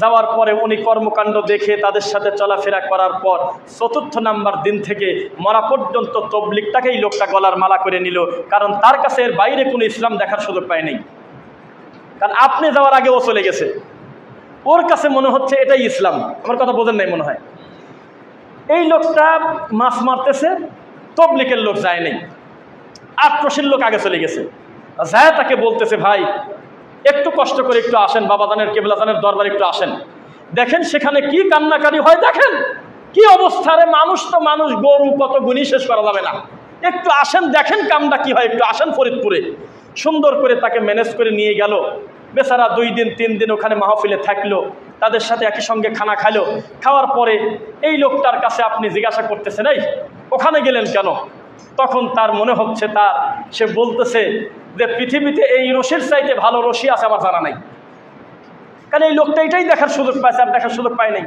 যাওয়ার পরে উনি কর্মকাণ্ড দেখে তাদের সাথে চলাফেরা করার পর 4র্থ নাম্বার দিন থেকে মরা পর্যন্ত তবলিগটাকেই লোকটা গলার মালা করে নিল, কারণ তার কাছে এর বাইরে কোনো ইসলাম দেখার সুযোগ পায় নাই। কারণ আপনি যাওয়ার আগে ও চলে গেছে, ওর কাছে মনে হচ্ছে এটাই ইসলাম। আমার কথা বোঝেন নাই মনে হয়। এই লোকটা মাছ মারতেছে, তবলিগের লোক যায় নাই, আক্রোশের লোক আগে চলে গেছে, যায় তাকে বলতেছে ভাই একটু কষ্ট করে একটু আসেন, বাবাজানের কেবলাজানের দরবারে একটু আসেন, দেখেন সেখানে কি কান্নাকারি হয়, দেখেন কি অবস্থা রে, মানুষ তো মানুষ, গরু কত গুণী শেষ করা যাবে না, একটু আসেন দেখেন কামটা কি হয়, একটু আসেন ফরিদপুরে। সুন্দর করে তাকে ম্যানেজ করে নিয়ে গেল। বেচারা 2 দিন 3 দিন ওখানে মাহফিলে থাকলো, তাদের সাথে একই সঙ্গে খানা খাইলো। খাওয়ার পরে এই লোকটার কাছে আপনি জিজ্ঞাসা করতেছেন এই ওখানে গেলেন কেন? তখন তার মনে হচ্ছে, সে বলতেছে যে পৃথিবীতে এই রশির চাইতে ভালো রশি আছে আমার জানা নাই। কারণ এই লোকটা এটাই দেখার সুযোগ পাইছে, আর দেখার সুযোগ পায় নাই।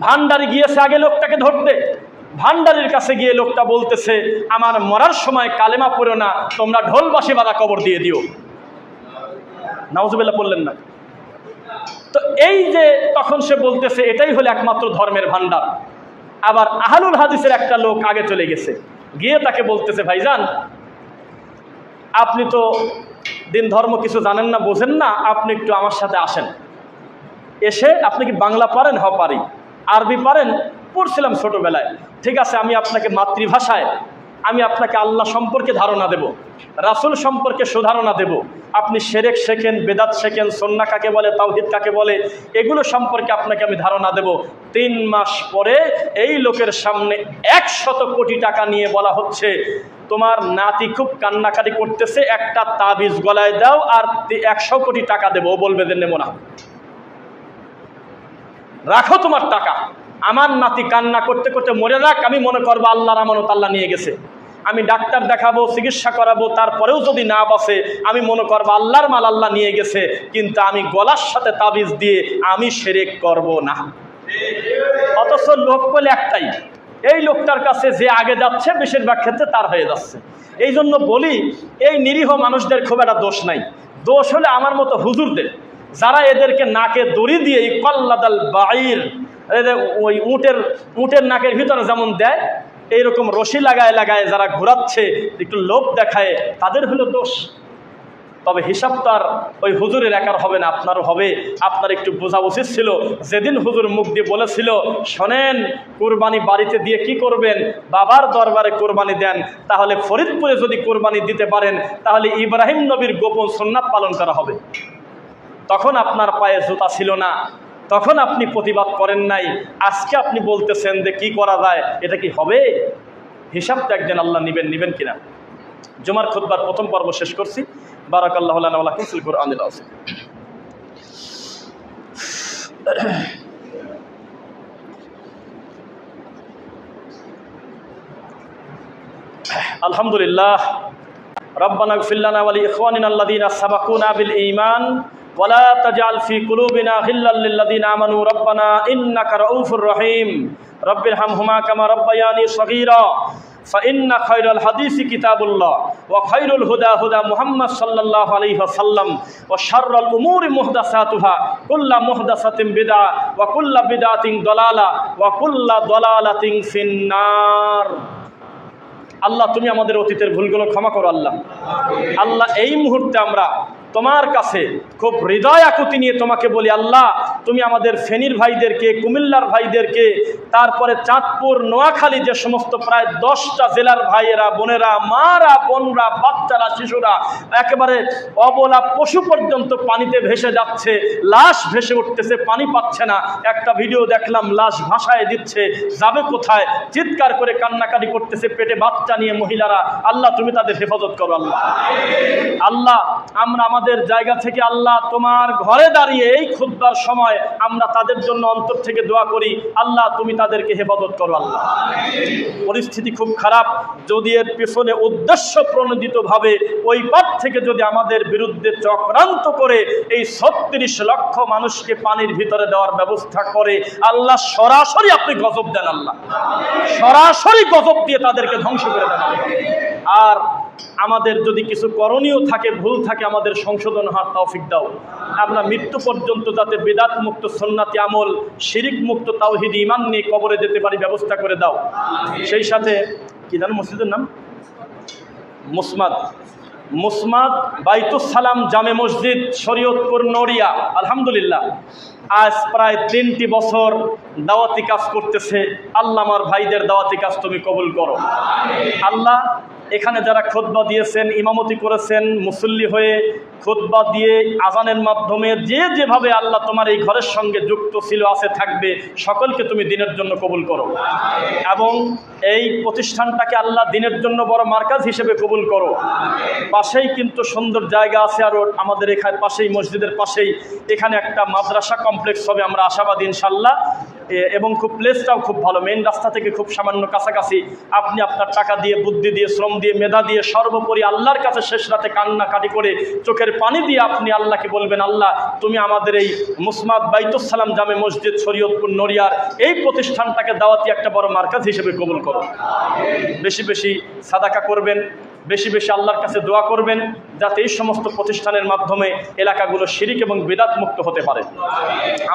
ভান্ডারি গিয়েছে আগে লোকটাকে ধরতে, ভান্ডারির কাছে গিয়ে লোকটা বলতেছে আমার মরার সময় কালেমা পড়ো না, তোমরা ঢোল বাঁশি বাঁধা কবর দিয়ে দিও। নাউজুবিল্লাহ বললেন না? তো এই যে তখন সে বলতেছে এটাই হলো একমাত্র ধর্মের ভান্ডার। আবার আহলুল হাদিসের একটা লোক আগে চলে গেছে, গিয়ে তাকে বলতেছে ভাইজান আপনি তো দিন ধর্ম কিছু জানেন না, বোঝেন না, আপনি একটু আমার সাথে আসেন। এসে আপনি কি বাংলা পারেন? হ্যাঁ পারি। আরবি পারেন? পড়ছিলাম ছোটবেলায়। ঠিক আছে, আমি আপনাকে মাতৃভাষায় আমি আপনাকে আল্লাহ সম্পর্কে ধারণা দেব, রাসূল সম্পর্কে সুধারণা দেব, আপনি শিরক শেখেন, বেদাত শেখেন, সুন্নাহ কাকে বলে, তাওহীদ কাকে বলে, এগুলো সম্পর্কে আপনাকে আমি ধারণা দেব। 3 মাস পরে এই লোকের সামনে 100 কোটি টাকা নিয়ে বলা হচ্ছে তোমার নাতি খুব কান্নাকাটি করতেছে, একটা তাবিজ গলায় দাও আর 100 কোটি টাকা দেবো। ও বলবে যে নেব না, রাখো তোমার টাকা, আমার নাতি কান্না করতে করতে মরে যাক, আমি মনে করবো আল্লাহর আমানত আল্লাহ নিয়ে গেছে। আমি ডাক্তার দেখাবো, চিকিৎসা করাবো, তারপরেও যদি না বাঁচে আমি মনে করবো আল্লাহর মাল আল্লাহ নিয়ে গেছে, কিন্তু আমি গলার সাথে তাবিজ দিয়ে আমি শিরক করব না। অথচ লোক বলে একটাই, এই লোকটার কাছে যে আগে যাচ্ছে বেশিরভাগ ক্ষেত্রে তার হয়ে যাচ্ছে। এই জন্য বলি, এই নিরীহ মানুষদের খুব একটা দোষ নাই, দোষ হলে আমার মতো হুজুরদের, যারা এদেরকে নাকে দড়ি দিয়ে কল্লাদাল বাইর, ওই উটের নাকের ভিতরে যেমন দেয় এইরকম রশি লাগায় লাগায় যারা ঘোরাচ্ছে, একটু লোভ দেখায়, তাদের হলো দোষ। তবে হিসাব তো আর ওই হুজুরের একার হবে না, আপনারও হবে। আপনার একটু বোঝা উচিত ছিল, যেদিন হুজুর মুখ দিয়ে বলেছিল শোনেন কোরবানি বাড়িতে দিয়ে কি করবেন, বাবার দরবারে কোরবানি দেন, তাহলে ফরিদপুরে যদি কোরবানি দিতে পারেন তাহলে ইব্রাহিম নবীর গোপন সুন্নাত পালন করা হবে। তখন আপনার পায়ে জুতা ছিল না, তখন আপনি প্রতিবাদ করেন নাই, আজকে আপনি বলতেছেন যে কি করা যায়, এটা কি হবে? হিসাবটা একদিন আল্লাহ নিবেন কিনা। জুমার খুতবার প্রথম পর্ব শেষ করছি। বারাকাল্লাহু লানা ওয়া লাকুম ফিল কুরআনিল আযীম। আলহামদুলিল্লাহ। রব্বানা ইগফির লানা ওয়া লিইখওয়ানিনা আল্লাযীনা সাবাকুনা বিল ঈমান ওয়া লা তাজআল ফি কুলুবিনা গিল্লাল লিল লাযীনা আমানু রব্বানা ইন্নাকা রাউফুর রহিম রব্বিরহামহুমা কামা রাব্বায়ানি সগীরা فإن خير الحديث كتاب الله وخير الهدى هدى محمد صلى الله عليه وسلم وشر الأمور محدثاتها كل محدثة بدعة وكل بدعة ضلالة وكل ضلالة في النار। আল্লাহ তুমি আমাদের অতীতের ভুলগুলো ক্ষমা করো আল্লাহ। আল্লাহ এই মুহূর্তে আমরা তোমার কাছে খুব হৃদয় আকুতি নিয়ে তোমাকে বলি, আল্লাহ তুমি আমাদের ফেনীর ভাইদেরকে, কুমিল্লার ভাইদেরকে, তারপরে চাঁদপুর, নোয়াখালী, যে সমস্ত প্রায় 10টা জেলার ভাইয়েরা, বোনেরা, মারা, বোনরা, বাচ্চারা, শিশুরা, একেবারে অবলা পশু পর্যন্ত পানিতে ভেসে যাচ্ছে, লাশ ভেসে উঠতেছে, পানি পাচ্ছে না। একটা ভিডিও দেখলাম, লাশ ভাসায় দিচ্ছে, যাবে কোথায়, চিৎকার করে কান্নাকাটি করতেছে, পেটে বাচ্চা নিয়ে মহিলারা। আল্লাহ তুমি তাদের হেফাজত করো আল্লাহ। আল্লাহ আমরা আমাদের জায়গা থেকে আল্লাহ তোমার ঘরে দাঁড়িয়ে এই খুতবার সময় আমরা তাদের জন্য অন্তর থেকে দোয়া করি, আল্লাহ তুমি তাদেরকে হেফাজত করো আল্লাহ। পরিস্থিতি খুব খারাপ, যদি এর পিছনে উদ্দেশ্য প্রণোদিতভাবে ওই পার থেকে যদি আমাদের বিরুদ্ধে চক্রান্ত করে এই 36 লক্ষ মানুষকে পানির ভিতরে দেওয়ার ব্যবস্থা করে, আল্লাহ সরাসরি আপনি গজব দেন আল্লাহ, সরাসরি গজব দিয়ে তাদেরকে ধ্বংস করে দেন। আর আমাদের যদি কিছু করণীয় থাকে, ভুল থাকে, আমাদের সংশোধন হওয়ার তৌফিক দাও। আমরা মৃত্যু পর্যন্ত যাতে বিদআত মুক্ত সুন্নাতি আমল, শিরিক মুক্ত তাওহীদ ঈমান নিয়ে কবরে যেতে পারি ব্যবস্থা করে দাও। সেই সাথে কি জানো মসজিদের নাম? মুসমাদ বাইতুস সালাম জামে মসজিদ, শরীয়তপুর, নড়িয়া। আলহামদুলিল্লাহ আজ প্রায় 3টি বছর দাওয়াতি কাজ করতেছে। আল্লাহ আমার ভাইদের দাওয়াতি কাজ তুমি কবুল করো আল্লাহ। এখানে যারা খুতবা দিয়েছেন, ইমামতি করেছেন, মুসল্লি হয়ে খুতবা দিয়ে আজানের মাধ্যমে যে যেভাবে আল্লাহ তোমার এই ঘরের সঙ্গে যুক্ত ছিল, আছে, থাকবে, সকলকে তুমি দিনের জন্য কবুল করো এবং এই প্রতিষ্ঠানটাকে আল্লাহ দিনের জন্য বড় মার্কাজ হিসেবে কবুল করো। পাশেই কিন্তু সুন্দর জায়গা আছে, আর আমাদের এখানে পাশেই, মসজিদের পাশেই এখানে একটা মাদ্রাসা কমপ্লেক্স হবে, আমরা আশাবাদী ইনশাল্লাহ। এবং খুব প্লেসটাও খুব ভালো, মেইন রাস্তা থেকে খুব সামান্য কাছাকাছি। আপনি আপনার টাকা দিয়ে, বুদ্ধি দিয়ে, শ্রম দিয়ে, মেধা দিয়ে, সর্বোপরি আল্লাহর কাছে শেষ রাতে কান্নাকাটি করে চোখের পানি দিয়ে আপনি আল্লাহকে বলবেন, আল্লাহ তুমি আমাদের এই মুসমাদ বাইতুস সালাম জামে মসজিদ, শরীয়তপুর, নড়িয়ার এই প্রতিষ্ঠানটাকে দাওয়াতি একটা বড় মার্কাজ হিসেবে কবুল করো। বেশি বেশি সাদাকা করবেন, বেশি বেশি আল্লাহর কাছে দোয়া করবেন, যাতে এই সমস্ত প্রতিষ্ঠানের মাধ্যমে এলাকাগুলো শিরক এবং বিদআত মুক্ত হতে পারে।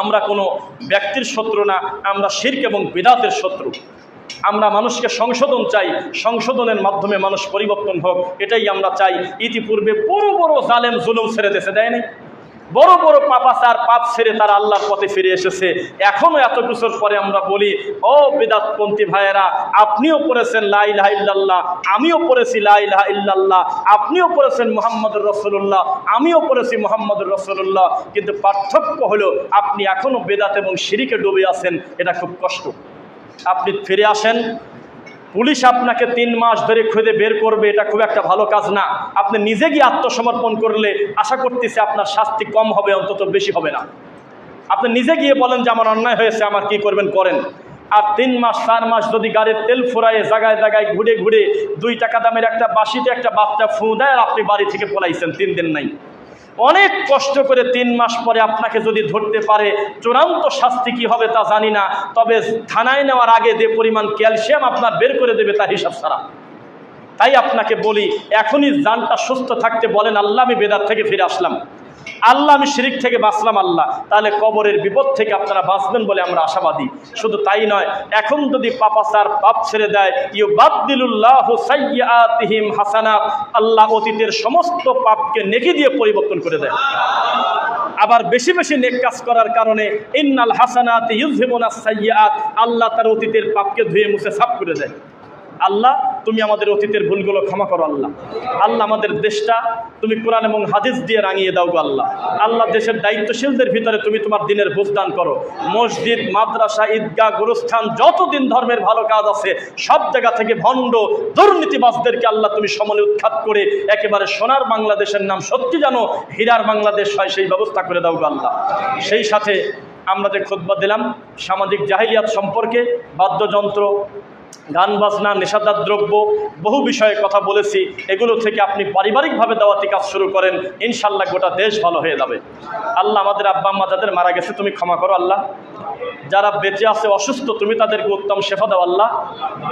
আমরা কোনো ব্যক্তির শত্রু না, আমরা শিরক এবং বিদআতের শত্রু। আমরা মানুষকে সংশোধন চাই, সংশোধনের মাধ্যমে মানুষ পরিবর্তন হোক, এটাই আমরা চাই। ইতিপূর্বে বড় বড় জালেম জুলুম ছেড়ে দিয়েছে, দেয়নি? বড় বড় পাপাচার, পাপ ছেড়ে তারা আল্লাহর পথে ফিরে এসেছে। এখনো এত বছর পরে আমরা বলি, ও বিদআতপন্থী ভাইয়েরা, আপনিও পড়েছেন লা ইলাহা ইল্লাল্লাহ, আমিও পড়েছি লা ইলাহা ইল্লাল্লাহ, আপনিও পড়েছেন মুহাম্মদুর রাসূলুল্লাহ, আমিও পড়েছি মুহাম্মদুর রাসূলুল্লাহ, কিন্তু পার্থক্য হলো আপনি এখনো বিদআত এবং শিরকে ডুবে আছেন। এটা খুব কষ্ট। আপনি ফিরে আসেন, পুলিশ আপনাকে 3 মাস ধরে খুঁজে বের করবে, এটা খুব একটা ভালো কাজ না। আপনি নিজে গিয়ে আত্মসমর্পণ করলে আশা করতেছি আপনার শাস্তি কম হবে, অন্তত বেশি হবে না। আপনি নিজে গিয়ে বলেন যে আমার অন্যায় হয়েছে, আমার কি করবেন করেন। আর 3 মাস 4 মাস যদি গাড়ির তেল ফুরাইয়ে জায়গায় জায়গায় ঘুরে ঘুরে 2 টাকা দামের একটা বাঁশিতে একটা বাচ্চা ফু দেয় আর আপনি বাড়ি থেকে পলাইছেন 3 দিন নাই। অনেক কষ্ট করে 3 মাস পরে আপনাকে যদি ধরতে পারে, চূড়ান্ত শাস্তি কি হবে তা জানি না, তবে থানায় নেওয়ার আগে যে পরিমাণ ক্যালসিয়াম আপনার বের করে দেবে তা হিসাব ছাড়া। তাই আপনাকে বলি, এখনই জানটা সুস্থ থাকতে বলেন আল্লাহ আমি বেদাত থেকে ফিরে আসলাম, আল্লাহ আমি শিরিক থেকে বাঁচলাম আল্লাহ, তাহলে কবরের বিপদ থেকে আপনারা বাঁচবেন বলে আমরা আশাবাদী। শুধু তাই নয়, এখন যদি পাপাচার পাপ ছেড়ে দেয়, ইউবাদদিলুল্লাহু সাইয়্যাতিহিম হাসানাত, আল্লাহ অতীতের সমস্ত পাপকে নেকি দিয়ে পরিবর্তন করে দেয়। আবার বেশি বেশি নেক কাজ করার কারণে ইন্নাল হাসানাতি ইউযহিবুনাস সাইয়্যাত, আল্লাহ তার অতীতের পাপকে ধুয়ে মুছে সাফ করে দেয়। আল্লাহ তুমি আমাদের অতীতের ভুলগুলো ক্ষমা করো আল্লাহ। আল্লাহ আমাদের দেশটা তুমি কোরআন এবং হাদিস দিয়ে রাঙিয়ে দাও গো আল্লাহ। আল্লাহ দেশের দায়িত্বশীলদের ভিতরে তুমি তোমার দিনের বুঝ দান করো। মসজিদ, মাদ্রাসা, ঈদগাহ, গুরুস্থান, যত দিন ধর্মের ভালো কাজ আছে সব জায়গা থেকে ভণ্ড দুর্নীতিবাজদেরকে আল্লাহ তুমি সমলে উৎখাত করে একেবারে সোনার বাংলাদেশের নাম সত্যি যেন হীরার বাংলাদেশ হয় সেই ব্যবস্থা করে দাও গো আল্লাহ। সেই সাথে আমরা যে খুতবা দিলাম সামাজিক জাহিলিয়াত সম্পর্কে, বাদ্যযন্ত্র, গান বাজনা, নেশাদার দ্রব্য, বহু বিষয়ে কথা বলেছি, এগুলো থেকে আপনি পারিবারিকভাবে দাওয়াতি কাজ শুরু করেন, ইনশাল্লাহ গোটা দেশ ভালো হয়ে যাবে। আল্লাহ আমাদের আব্বা আম্মা যাদের মারা গেছে তুমি ক্ষমা করো আল্লাহ। যারা বেঁচে আছে অসুস্থ তুমি তাদেরকে উত্তম শেফা দাও আল্লাহ।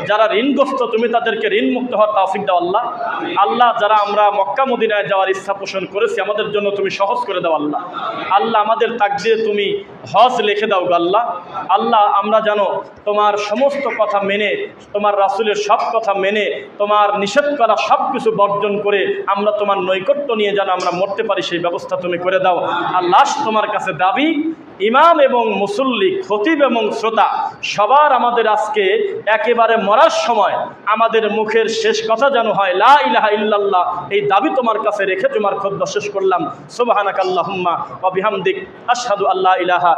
যারা ঋণগ্রস্ত তুমি তাদেরকে ঋণ মুক্ত হওয়ার তৌফিক দাও আল্লাহ। আল্লাহ যারা আমরা মক্কা মদিনায় যাওয়ার ইচ্ছা পোষণ করেছি আমাদের জন্য তুমি সহজ করে দাও আল্লাহ। আল্লাহ আমাদের তাকদীরে তুমি হজ লিখে দাও গো আল্লাহ। আল্লাহ আমরা জানো তোমার সমস্ত কথা মেনে, তোমার রাসূলের সব কথা মেনে, তোমার নিষেধ করা সব কিছু বর্জন করে আমরা তোমার নৈকট্য নিয়ে যেন আমরা মরতে পারি সেই ব্যবস্থা তুমি করে দাও। আর লাস্ট তোমার কাছে দাবি, ইমাম এবং মুসল্লি, খতিব এবং শ্রোতা সবার আমাদের আজকে একেবারে মরার সময় আমাদের মুখের শেষ কথা যেন হয় লা ইলাহা ইল্লাল্লাহ। এই দাবি তোমার কাছে রেখে তোমার খুতবা শেষ করলাম। সুবহানাকাল্লাহুম্মা ওয়া বিহামদিক আশহাদু আল্লা ইলাহা